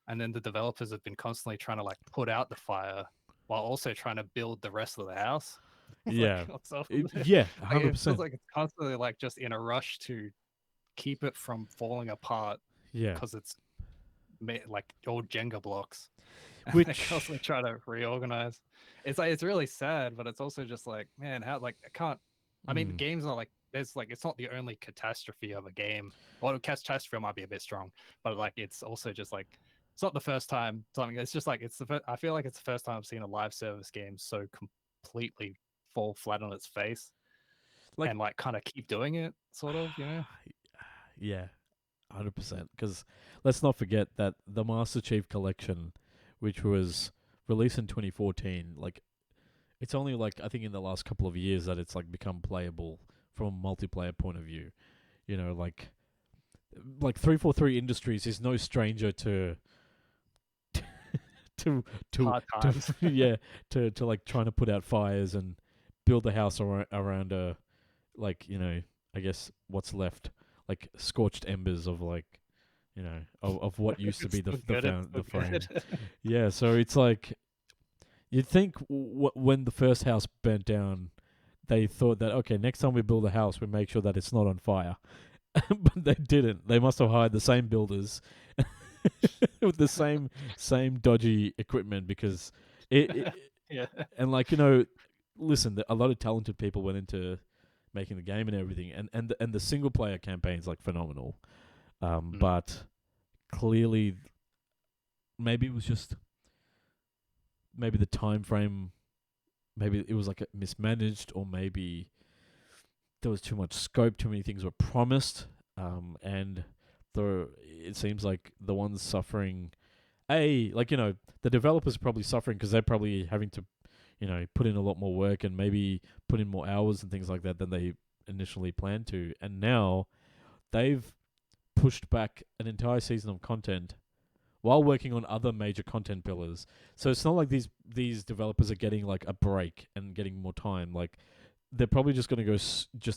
and then the developers have been constantly trying to like put out the fire while also trying to build the rest of the house. Yeah. Like, 100%. it feels like it's constantly like just in a rush to keep it from falling apart. Yeah. Because it's like all Jenga blocks. Which they constantly try to reorganize. It's like, it's really sad, but it's also just like, man, how, like, I can't. I mean, games are like, there's like, it's not the only catastrophe of a game. Well, catastrophe might be a bit strong, but like, it's also just like, it's not the first time something. It's just like, I feel like it's the first time I've seen a live service game so completely fall flat on its face, and like kind of keep doing it, sort of, Yeah, 100%. Because let's not forget that the Master Chief Collection, which was released in 2014, like, it's only like, I think in the last couple of years that it's like become playable from a multiplayer point of view. Like 343 Industries is no stranger to hard times. to like trying to put out fires and build a house around a, like, I guess what's left, like scorched embers of, like, of what used to be the frame. Yeah, so it's like, you'd think when the first house burnt down, they thought that, okay, next time we build a house, we make sure that it's not on fire. But they didn't. They must have hired the same builders with the same dodgy equipment, because it yeah. And like, listen, a lot of talented people went into making the game and everything, and the single player campaign's like phenomenal. But clearly, maybe it was just the time frame. Maybe it was like mismanaged, or maybe there was too much scope. Too many things were promised, and it seems like the ones suffering, the developers are probably suffering because they're probably having to, put in a lot more work and maybe put in more hours and things like that than they initially planned to. And now they've pushed back an entire season of content while working on other major content pillars. So it's not like these developers are getting like a break and getting more time. Like, they're probably just going to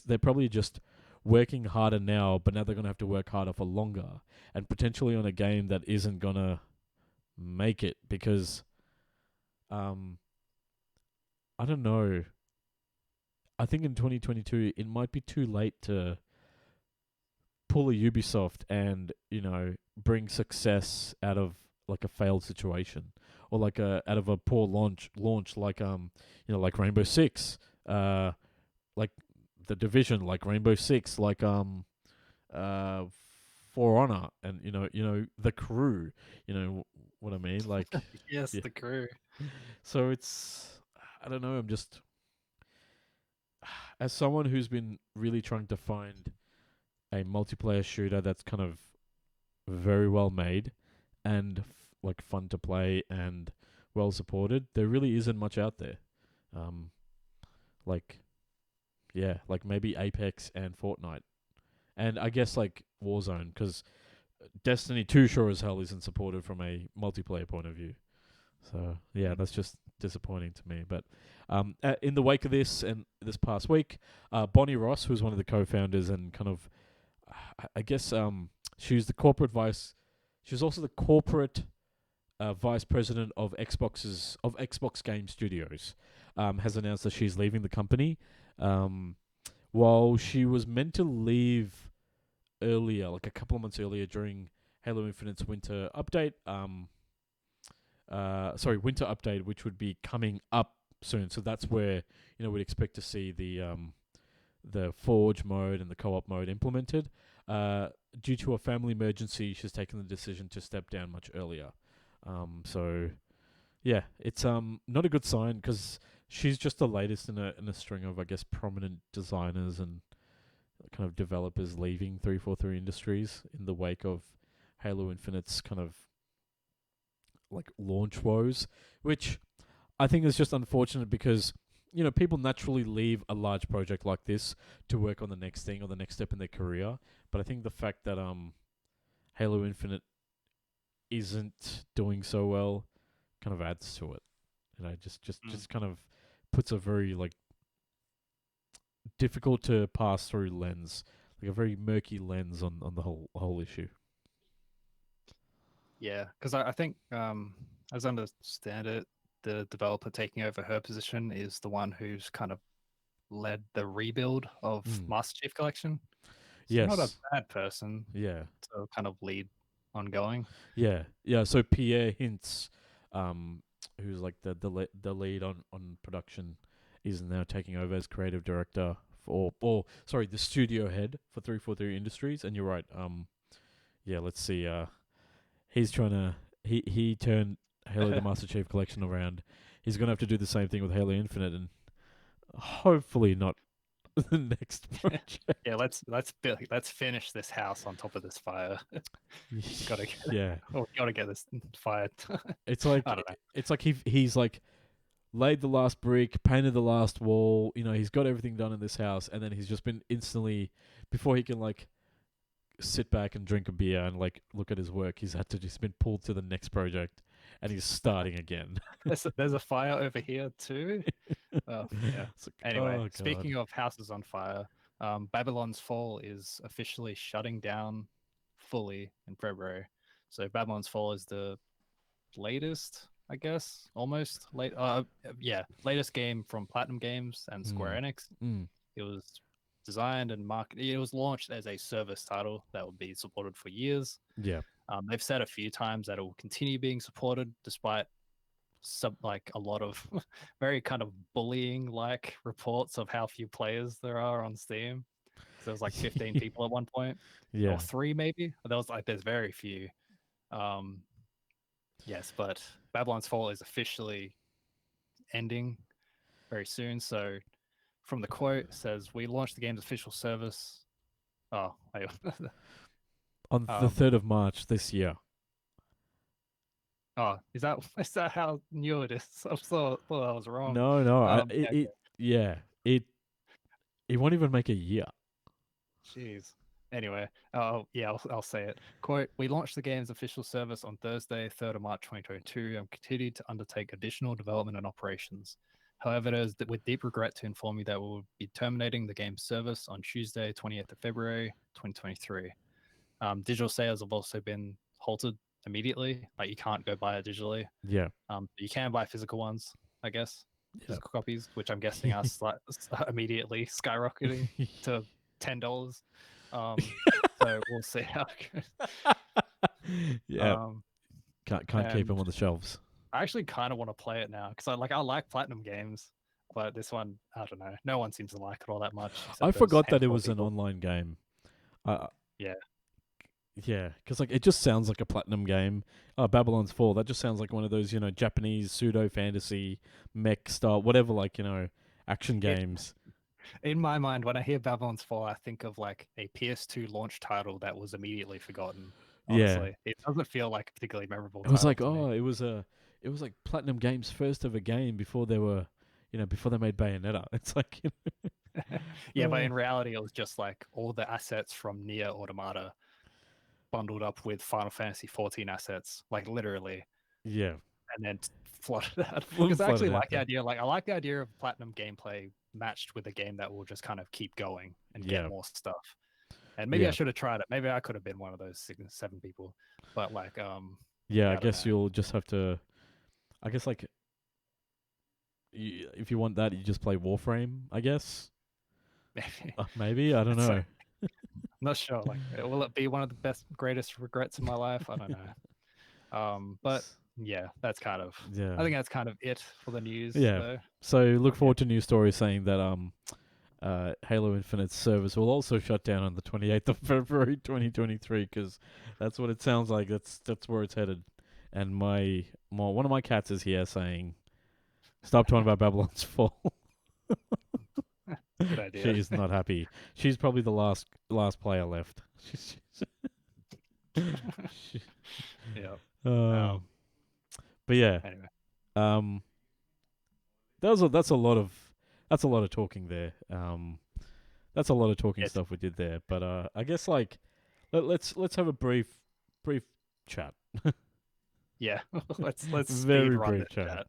they're probably just working harder now, but now they're going to have to work harder for longer, and potentially on a game that isn't going to make it because, I don't know. I think in 2022, it might be too late to pull a Ubisoft and, bring success out of like a failed situation, or like out of a poor launch like, like Rainbow Six, like The Division, like Rainbow Six, like, For Honor, and, The Crew, what I mean? Like, yes, The Crew. So it's, I don't know, I'm just, as someone who's been really trying to find a multiplayer shooter that's kind of very well made and like fun to play and well supported, there really isn't much out there. Like maybe Apex and Fortnite, and I guess like Warzone, because Destiny 2 sure as hell isn't supported from a multiplayer point of view. So yeah, that's just disappointing to me. But in the wake of this and this past week, Bonnie Ross, who's one of the co-founders and kind of, I guess, she was the corporate vice. She was also the corporate vice president of Xbox Game Studios. Has announced that she's leaving the company. While she was meant to leave earlier, like a couple of months earlier during Halo Infinite's winter update. Winter update, which would be coming up soon. So that's where we'd expect to see the Forge mode and the co-op mode implemented. Due to a family emergency, she's taken the decision to step down much earlier. So yeah, it's not a good sign because she's just the latest in a string of, I guess, prominent designers and kind of developers leaving 343 Industries in the wake of Halo Infinite's kind of like launch woes, which I think is just unfortunate because people naturally leave a large project like this to work on the next thing or the next step in their career. But I think the fact that Halo Infinite isn't doing so well kind of adds to it. Just kind of puts a very like difficult to pass through lens, like a very murky lens on the whole issue. Yeah, because I think, as I understand it, the developer taking over her position is the one who's kind of led the rebuild of Master Chief Collection. So Yes. not a bad person. Yeah. To kind of lead ongoing. Yeah. So Pierre Hintz, who's like the lead on production, is now taking over as creative director the studio head for 343 Industries. And you're right. Let's see. He's trying to he turned Halo the Master Chief Collection around. He's gonna have to do the same thing with Halo Infinite, and hopefully not the next project. Yeah, let's finish this house on top of this fire. Gotta get this fired. It's like I don't know. It's like he's like laid the last brick, painted the last wall. He's got everything done in this house, and then he's just been instantly, before he can like sit back and drink a beer and like look at his work, he's had to just been pulled to the next project, and he's starting again. There's a fire over here too. Yeah. Anyway, speaking of houses on fire, Babylon's Fall is officially shutting down fully in February. So Babylon's Fall is the latest, I guess, latest game from Platinum Games and Square Enix. It was designed and marketed. It was launched as a service title that will be supported for years. Yeah. They've said a few times that it will continue being supported despite a lot of very kind of bullying like reports of how few players there are on Steam. So there was like 15 people at one point. Yeah. Or 3 maybe. There's very few. Yes, but Babylon's Fall is officially ending very soon. So from the quote, it says, "We launched the game's official service." On the 3rd of March this year. Oh, is that how new it is? I thought I was wrong. No. It won't even make a year. Jeez. Anyway, I'll say it. Quote, "We launched the game's official service on Thursday, 3rd of March 2022, and continued to undertake additional development and operations. However, it is with deep regret to inform you that we'll be terminating the game's service on Tuesday, 28th of February, 2023. Digital sales have also been halted immediately. Like, you can't go buy it digitally. Yeah. You can buy physical ones, I guess. Physical copies, which I'm guessing are immediately skyrocketing to $10. So we'll see how it goes. Yeah. Can't keep them on the shelves. I actually kind of want to play it now because I like Platinum games, but this one, I don't know. No one seems to like it all that much. I forgot that it was an online game. Yeah, because like it just sounds like a Platinum game. Babylon's Fall. That just sounds like one of those Japanese pseudo fantasy mech style, whatever, action games. In my mind, when I hear Babylon's Fall, I think of like a PS2 launch title that was immediately forgotten. Honestly, it doesn't feel like a particularly memorable. It was like, it was like Platinum Games' first ever game before they were, before they made Bayonetta. It's like, yeah, but in reality, it was just like all the assets from Nier Automata bundled up with Final Fantasy 14 assets, like literally. Yeah. And then flooded out Full because I actually flooded out like the there. idea. Like I like the idea of platinum gameplay matched with a game that will just kind of keep going and Yeah. get more stuff. And maybe Yeah. I should have tried it. Maybe I could have been one of those 7 people. But like, Yeah, I I don't guess know. you'll just have to. I guess like, if you want that, you just play Warframe. I guess. Maybe Maybe I don't It's know. like, I'm not sure. Like, will it be one of the greatest regrets in my life? I don't know. But yeah, that's kind of. Yeah. I think that's kind of it for the news, Yeah. though. So look Okay. forward to news stories saying that Halo Infinite's service will also shut down on the 28th of February 2023 because that's what it sounds like. That's where it's headed. And one of my cats is here saying, "Stop talking about Babylon's Fall." Good idea. She is not happy. She's probably the last player left. Yeah. Oh. But yeah, Anyway. that's a lot of talking there. That's a lot of talking Yes. stuff we did there. But I guess like let's have a brief chat. Yeah. let's Very speed run brief this chat.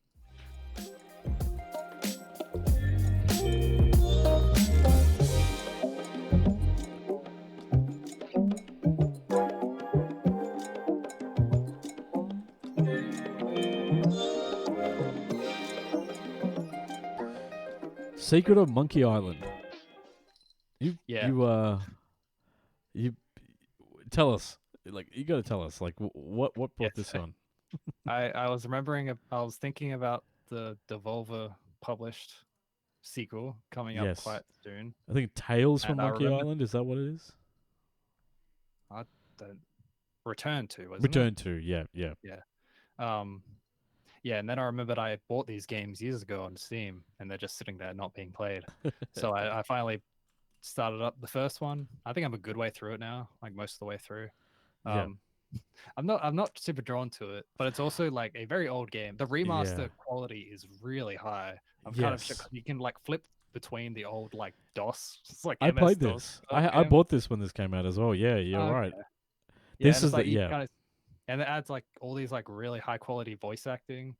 Secret of Monkey Island. You tell us. Like you got to tell us. Like what brought Yes. this on? I was thinking about the Devolver published sequel coming up Yes. quite soon. I think Tales from And I Monkey remember- Island. Is that what it is? I don't Return to, wasn't Return to. Yeah. it? Yeah, and then I remembered I bought these games years ago on Steam, and they're just sitting there not being played. So I finally started up the first one. I think I'm a good way through it now, like most of the way through. Yeah. I'm not super drawn to it, but it's also like a very old game. The remaster quality is really high. I'm kind of shocked. You can like flip between the old like DOS. It's like I MS played DOS this. style I game. bought this when this came out as well. Yeah, you're right. Okay. This and is it's like the you and it adds like all these like really high quality voice acting,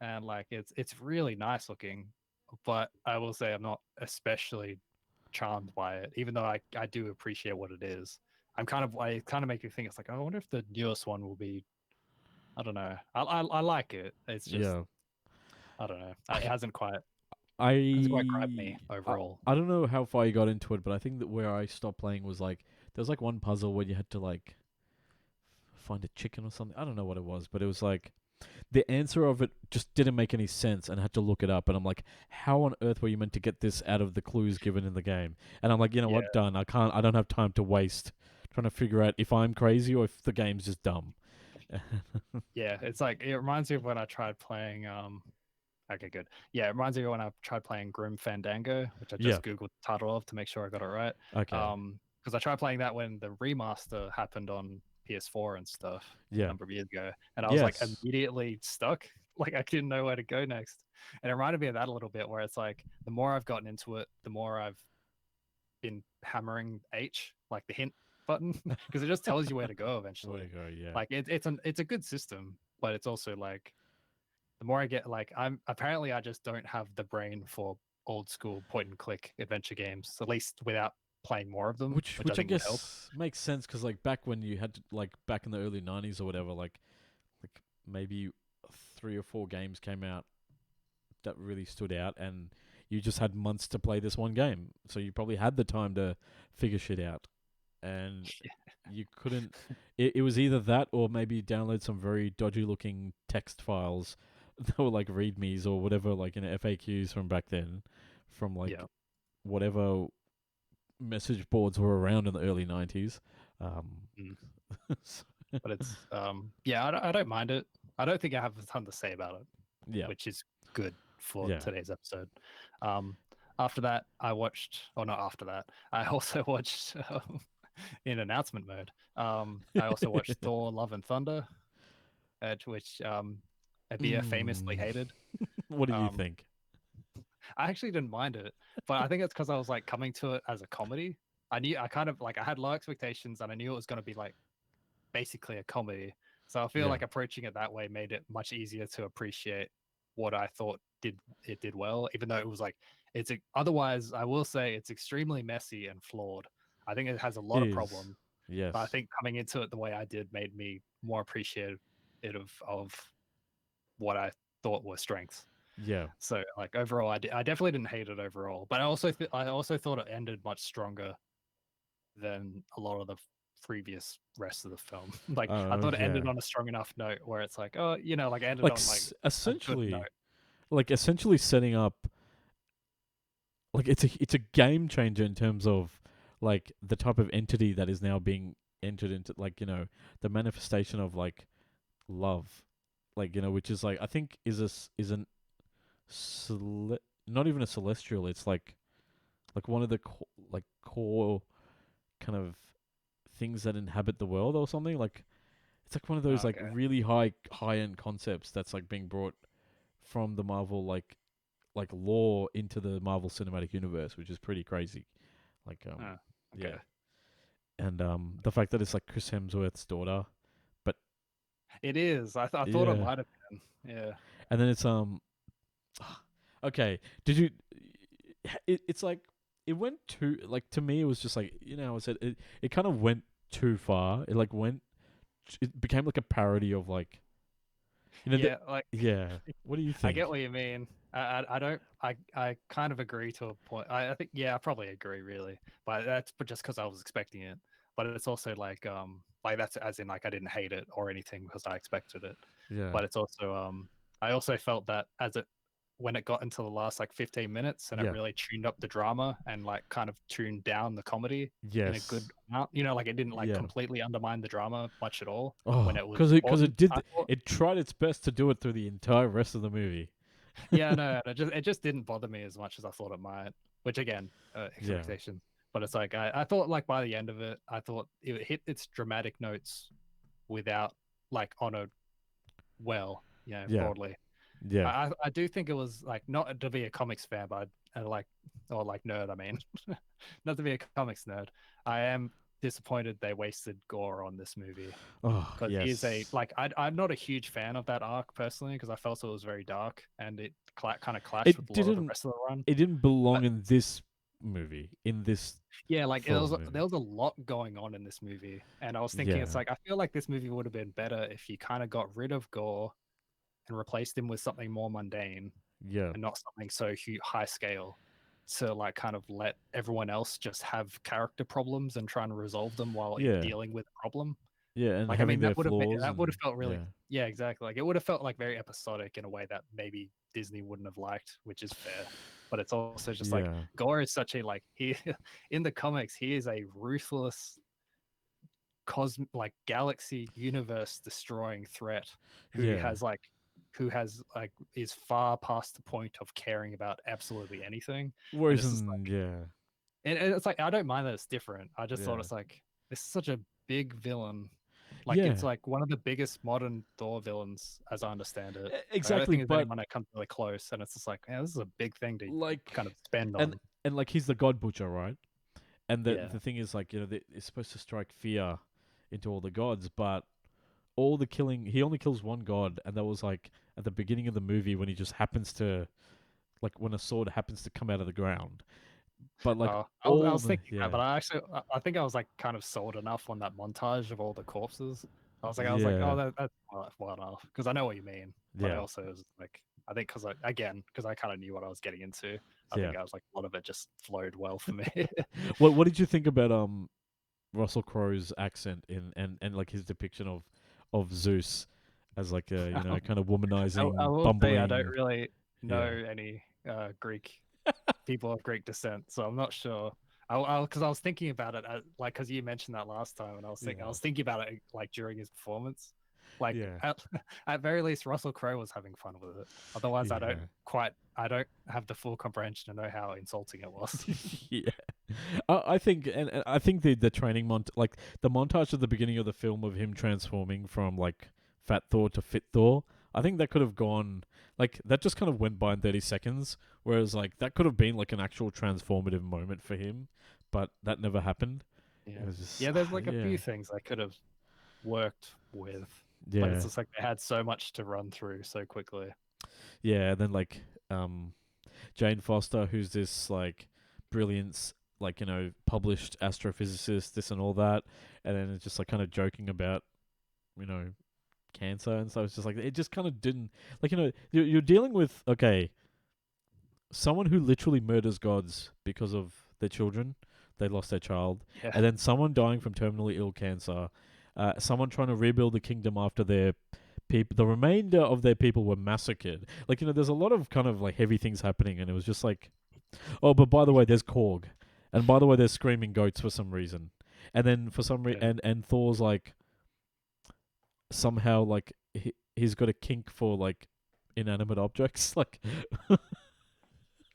and like it's really nice looking. But I will say I'm not especially charmed by it, even though I do appreciate what it is. It kind of make you think it's like, oh, I wonder if the newest one will be. I don't know. I like it. It's just I don't know. It hasn't quite grabbed me overall. I don't know how far you got into it, but I think that where I stopped playing was like there's like one puzzle where you had to like find a chicken or something. I don't know what it was, but it was like the answer of it just didn't make any sense, and I had to look it up. And I'm like, how on earth were you meant to get this out of the clues given in the game? And I'm like, you know what, done. I don't have time to waste trying to figure out if I'm crazy or if the game's just dumb. Yeah, it's like it reminds me of when I tried playing. Okay, good. Yeah, it reminds me of when I tried playing Grim Fandango, which I just googled the title of to make sure I got it right. Okay. Because I tried playing that when the remaster happened on PS4 and stuff a number of years ago, and I was like immediately stuck. Like I didn't know where to go next, and it reminded me of that a little bit, where it's like the more I've gotten into it, the more I've been hammering H, like the hint button, because it just tells you where to go eventually. Like it's a good system, but it's also like the more I get, like I just don't have the brain for old school point and click adventure games, at least without playing more of them, which I think would help. guess makes sense because like back when you had to, like back in the early 90s or whatever, like maybe 3 or 4 games came out that really stood out, and you just had months to play this one game, so you probably had the time to figure shit out, and you couldn't. It was either that or maybe download some very dodgy looking text files that were like readmes or whatever, like FAQs from back then, from like whatever message boards were around in the early 90s. But it's I don't mind it. I don't think I have a ton to say about it. Yeah, which is good for today's episode. After that, I also watched in announcement mode. I also watched Thor: Love and Thunder, which Abir famously hated. What do you think? I actually didn't mind it, but I think it's because I was like coming to it as a comedy. I had low expectations, and I knew it was going to be like basically a comedy. So I feel like approaching it that way made it much easier to appreciate what I thought did well, even though it was like otherwise I will say it's extremely messy and flawed. I think it has a lot It of is. problems. Yes. But I think coming into it the way I did made me more appreciative of what I thought were strengths. Yeah. So like overall, I definitely didn't hate it overall, but I also thought it ended much stronger than a lot of the previous rest of the film. Like I thought it ended on a strong enough note where it's like, oh, like ended like on like essentially, a good note. like essentially setting up. Like it's a game changer in terms of like the type of entity that is now being entered into, like, the manifestation of like love, like, which is like, I think isn't not even a celestial. It's like one of the core kind of things that inhabit the world or something. Like it's like one of those like really high end concepts that's like being brought from the Marvel like lore into the Marvel Cinematic Universe, which is pretty crazy. Like yeah. And the fact that it's like Chris Hemsworth's daughter, but it is. I thought it might have been. Yeah. And then it's okay. Did you? It's like it went too, like, to me it was just like, I said it kind of went too far. It like went. It became like a parody of like. Yeah. What do you think? I get what you mean. I kind of agree to a point. I think I probably agree really, but that's just because I was expecting it. But it's also like that's as in like I didn't hate it or anything because I expected it. Yeah. But it's also I also felt that when it got into the last like 15 minutes and it really tuned up the drama and like kind of tuned down the comedy in a good amount. Like it didn't like completely undermine the drama much at all when it was because it tried its best to do it through the entire rest of the movie. No, it just didn't bother me as much as I thought it might. Which again, expectations. But it's like I thought like by the end of it, I thought it hit its dramatic notes without like on a broadly. Yeah. I do think it was like not to be a comics fan, but nerd. I mean, not to be a comics nerd. I am disappointed they wasted Gore on this movie. Because he's I'm not a huge fan of that arc personally because I felt it was very dark and it kind of clashed with a lot of the rest of the run. It didn't belong in this movie. In this. Like there was a lot going on in this movie, and I was thinking it's like I feel like this movie would have been better if you kind of got rid of Gore and replaced him with something more mundane, and not something so high scale, to like kind of let everyone else just have character problems and try and resolve them while dealing with a problem. And like having that would have felt really exactly. Like it would have felt like very episodic in a way that maybe Disney wouldn't have liked, which is fair. But it's also just like Gore is such a like he in the comics he is a ruthless galaxy universe destroying threat who is far past the point of caring about absolutely anything. Whereas and it's like I don't mind that it's different. I just thought it's like this is such a big villain. Like it's like one of the biggest modern Thor villains, as I understand it. Exactly, I don't think there's anyone that comes really close, and it's just like, this is a big thing to like kind of spend on. And like he's the God Butcher, right? And the thing is, like, it's supposed to strike fear into all the gods, but all the killing, he only kills one god, and that was like at the beginning of the movie when he just happens to, like, when a sword happens to come out of the ground. But like I was thinking that, but I think I was like kind of sold enough on that montage of all the corpses. I was like, oh, that's well enough because I know what you mean. But I also was like, I think because I kind of knew what I was getting into. I think I was like a lot of it just flowed well for me. What did you think about Russell Crowe's accent and like his depiction of Zeus as like a kind of womanizing, I will bumbling? say I don't really know any Greek people of Greek descent, so I'm not sure. Because I was thinking about it, because you mentioned that last time, and I was thinking about it like during his performance. Like at very least, Russell Crowe was having fun with it. Otherwise, I don't have the full comprehension to know how insulting it was. I think, and I think the training like the montage at the beginning of the film of him transforming from like Fat Thor to Fit Thor. I think that could have gone, like, that just kind of went by in 30 seconds, whereas, like, that could have been, like, an actual transformative moment for him, but that never happened. There's, like, a few things I could have worked with, but it's just, like, they had so much to run through so quickly. yeah, and then like Jane Foster, who's this like brilliant, like published astrophysicist, this and all that, and then it's just like kind of joking about you know cancer, and so it's just like it just kind of didn't like you're dealing with someone who literally murders gods because of their children. They lost their child, Yeah. and then someone dying from terminally ill cancer. Someone trying to rebuild the kingdom after their people, the remainder of their people were massacred. Like there's a lot of kind of like heavy things happening, and it was just like, oh, but by the way, there's Korg, and by the way, there's screaming goats for some reason, and then for some reason, and Thor's like somehow like he's got a kink for like inanimate objects, like.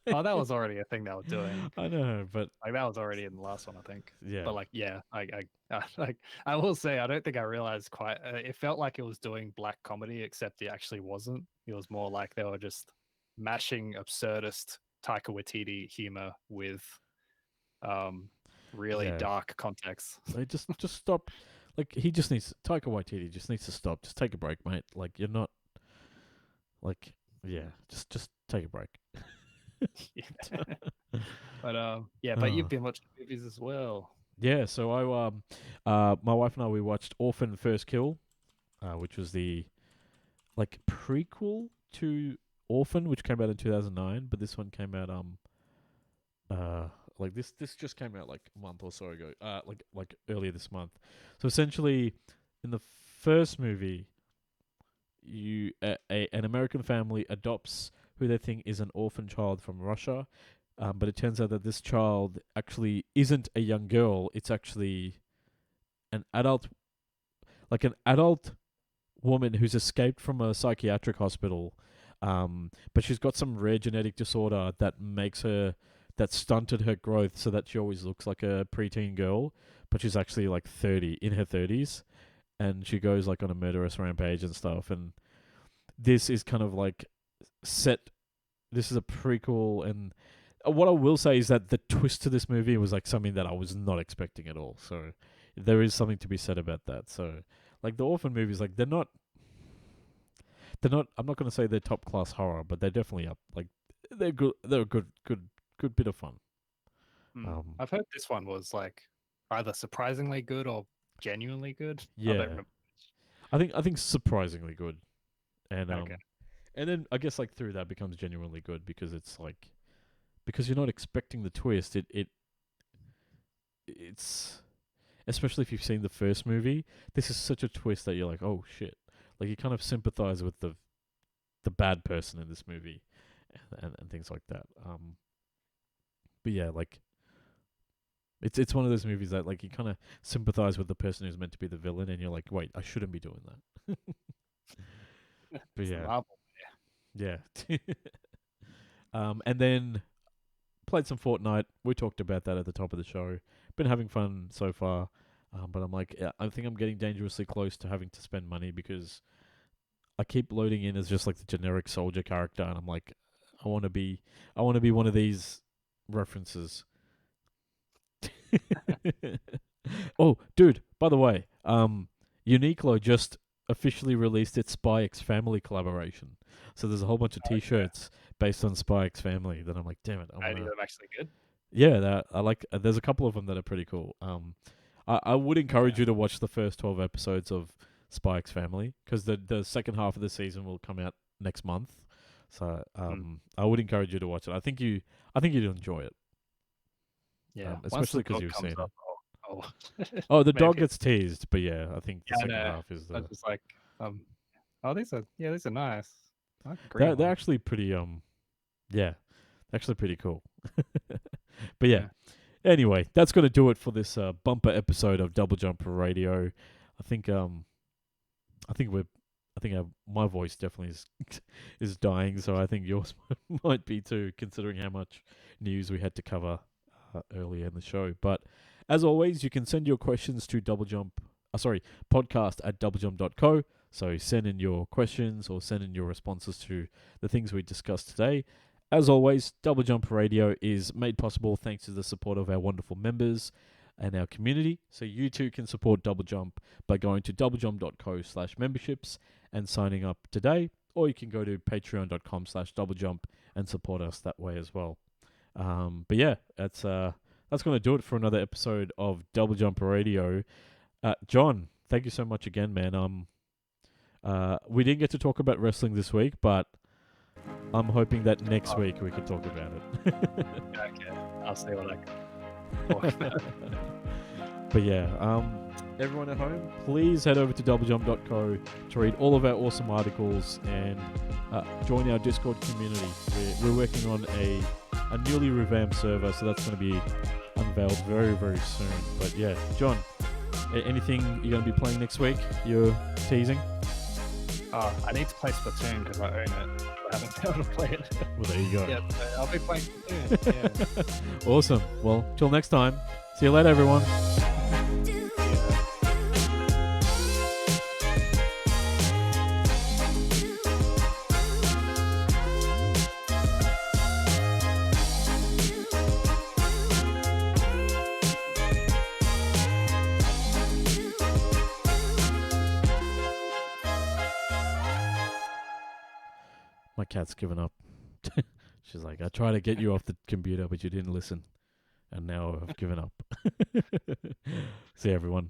Oh, that was already a thing they were doing. I know, but like that was already in the last one, I think. Yeah. But like, yeah, like I will say, I don't think I realized quite. It felt like it was doing black comedy, except it actually wasn't. It was more like they were just mashing absurdist Taika Waititi humor with really dark context. They just stop. Like he just needs Taika Waititi just needs to stop. Just take a break, mate. Like you're not. Like just take a break. But but you've been watching movies as well. Yeah, so my wife and I we watched Orphan First Kill, which was the like prequel to Orphan, which came out in 2009, but this one came out like this just came out like a month or so ago, like earlier this month. So essentially, in the first movie, an American family adopts who they think is an orphan child from Russia, but it turns out that this child actually isn't a young girl. It's actually an adult woman who's escaped from a psychiatric hospital, but she's got some rare genetic disorder that stunted her growth, so that she always looks like a preteen girl, but she's actually like 30, in her 30s, and she goes like on a murderous rampage and stuff. And this is kind of like this is a prequel, and what I will say is that the twist to this movie was like something that I was not expecting at all. So there is something to be said about that. So like the Orphan movies, like they're not. I'm not going to say they're top class horror, but they're definitely up. Like they're good. They're a good bit of fun. I've heard this one was like either surprisingly good or genuinely good. Yeah, I think surprisingly good, and and then I guess like through that becomes genuinely good because it's like because you're not expecting the twist. It's especially if you've seen the first movie. This is such a twist that you're like, oh shit! Like you kind of sympathize with the bad person in this movie, and things like that. But yeah, like it's one of those movies that like you kind of sympathize with the person who's meant to be the villain, and you're like, wait, I shouldn't be doing that. But yeah. And then played some Fortnite. We talked about that at the top of the show. Been having fun so far, but I'm like, I think I'm getting dangerously close to having to spend money because I keep loading in as just like the generic soldier character, and I'm like, I want to be one of these references. Oh, dude! By the way, Uniqlo just officially released its Spy X Family collaboration. So there's a whole bunch of T-shirts based on Spy X Family. That I'm like, damn it! Are them actually good? Yeah, I like. There's a couple of them that are pretty cool. I would encourage you to watch the first 12 episodes of Spy X Family because the second half of the season will come out next month. So I would encourage you to watch it. I think you'd enjoy it. Yeah, especially because you've seen it. Oh, the dog gets teased, but yeah, I think the second half is the. I was just like, these are nice. They're actually pretty actually pretty cool. But yeah. Anyway, that's going to do it for this bumper episode of Double Jump Radio. I think my voice definitely is dying, so I think yours might be too, considering how much news we had to cover earlier in the show. But as always, you can send your questions to podcast@doublejump.co. So send in your questions or send in your responses to the things we discussed today. As always, Double Jump Radio is made possible thanks to the support of our wonderful members and our community. So you too can support Double Jump by going to doublejump.co/memberships and signing up today. or you can go to patreon.com/doublejump and support us that way as well. But yeah, that's going to do it for another episode of Double Jump Radio. John, thank you so much again, man. We didn't get to talk about wrestling this week, but I'm hoping that next week we can talk about it. Okay, I'll see what I can talk about. But yeah, everyone at home, please head over to doublejump.co to read all of our awesome articles and join our Discord community. We're working on a newly revamped server, so that's going to be unveiled very, very soon. But yeah, John, anything you're going to be playing next week? You're teasing? I need to play Splatoon because I own it. I haven't been able to play it. Well, there you go. Yeah, so I'll be playing Splatoon. Yeah. Awesome. Well, till next time. See you later, everyone. My cat's given up. She's like, I tried to get you off the computer, but you didn't listen. And now I've given up. See you, everyone.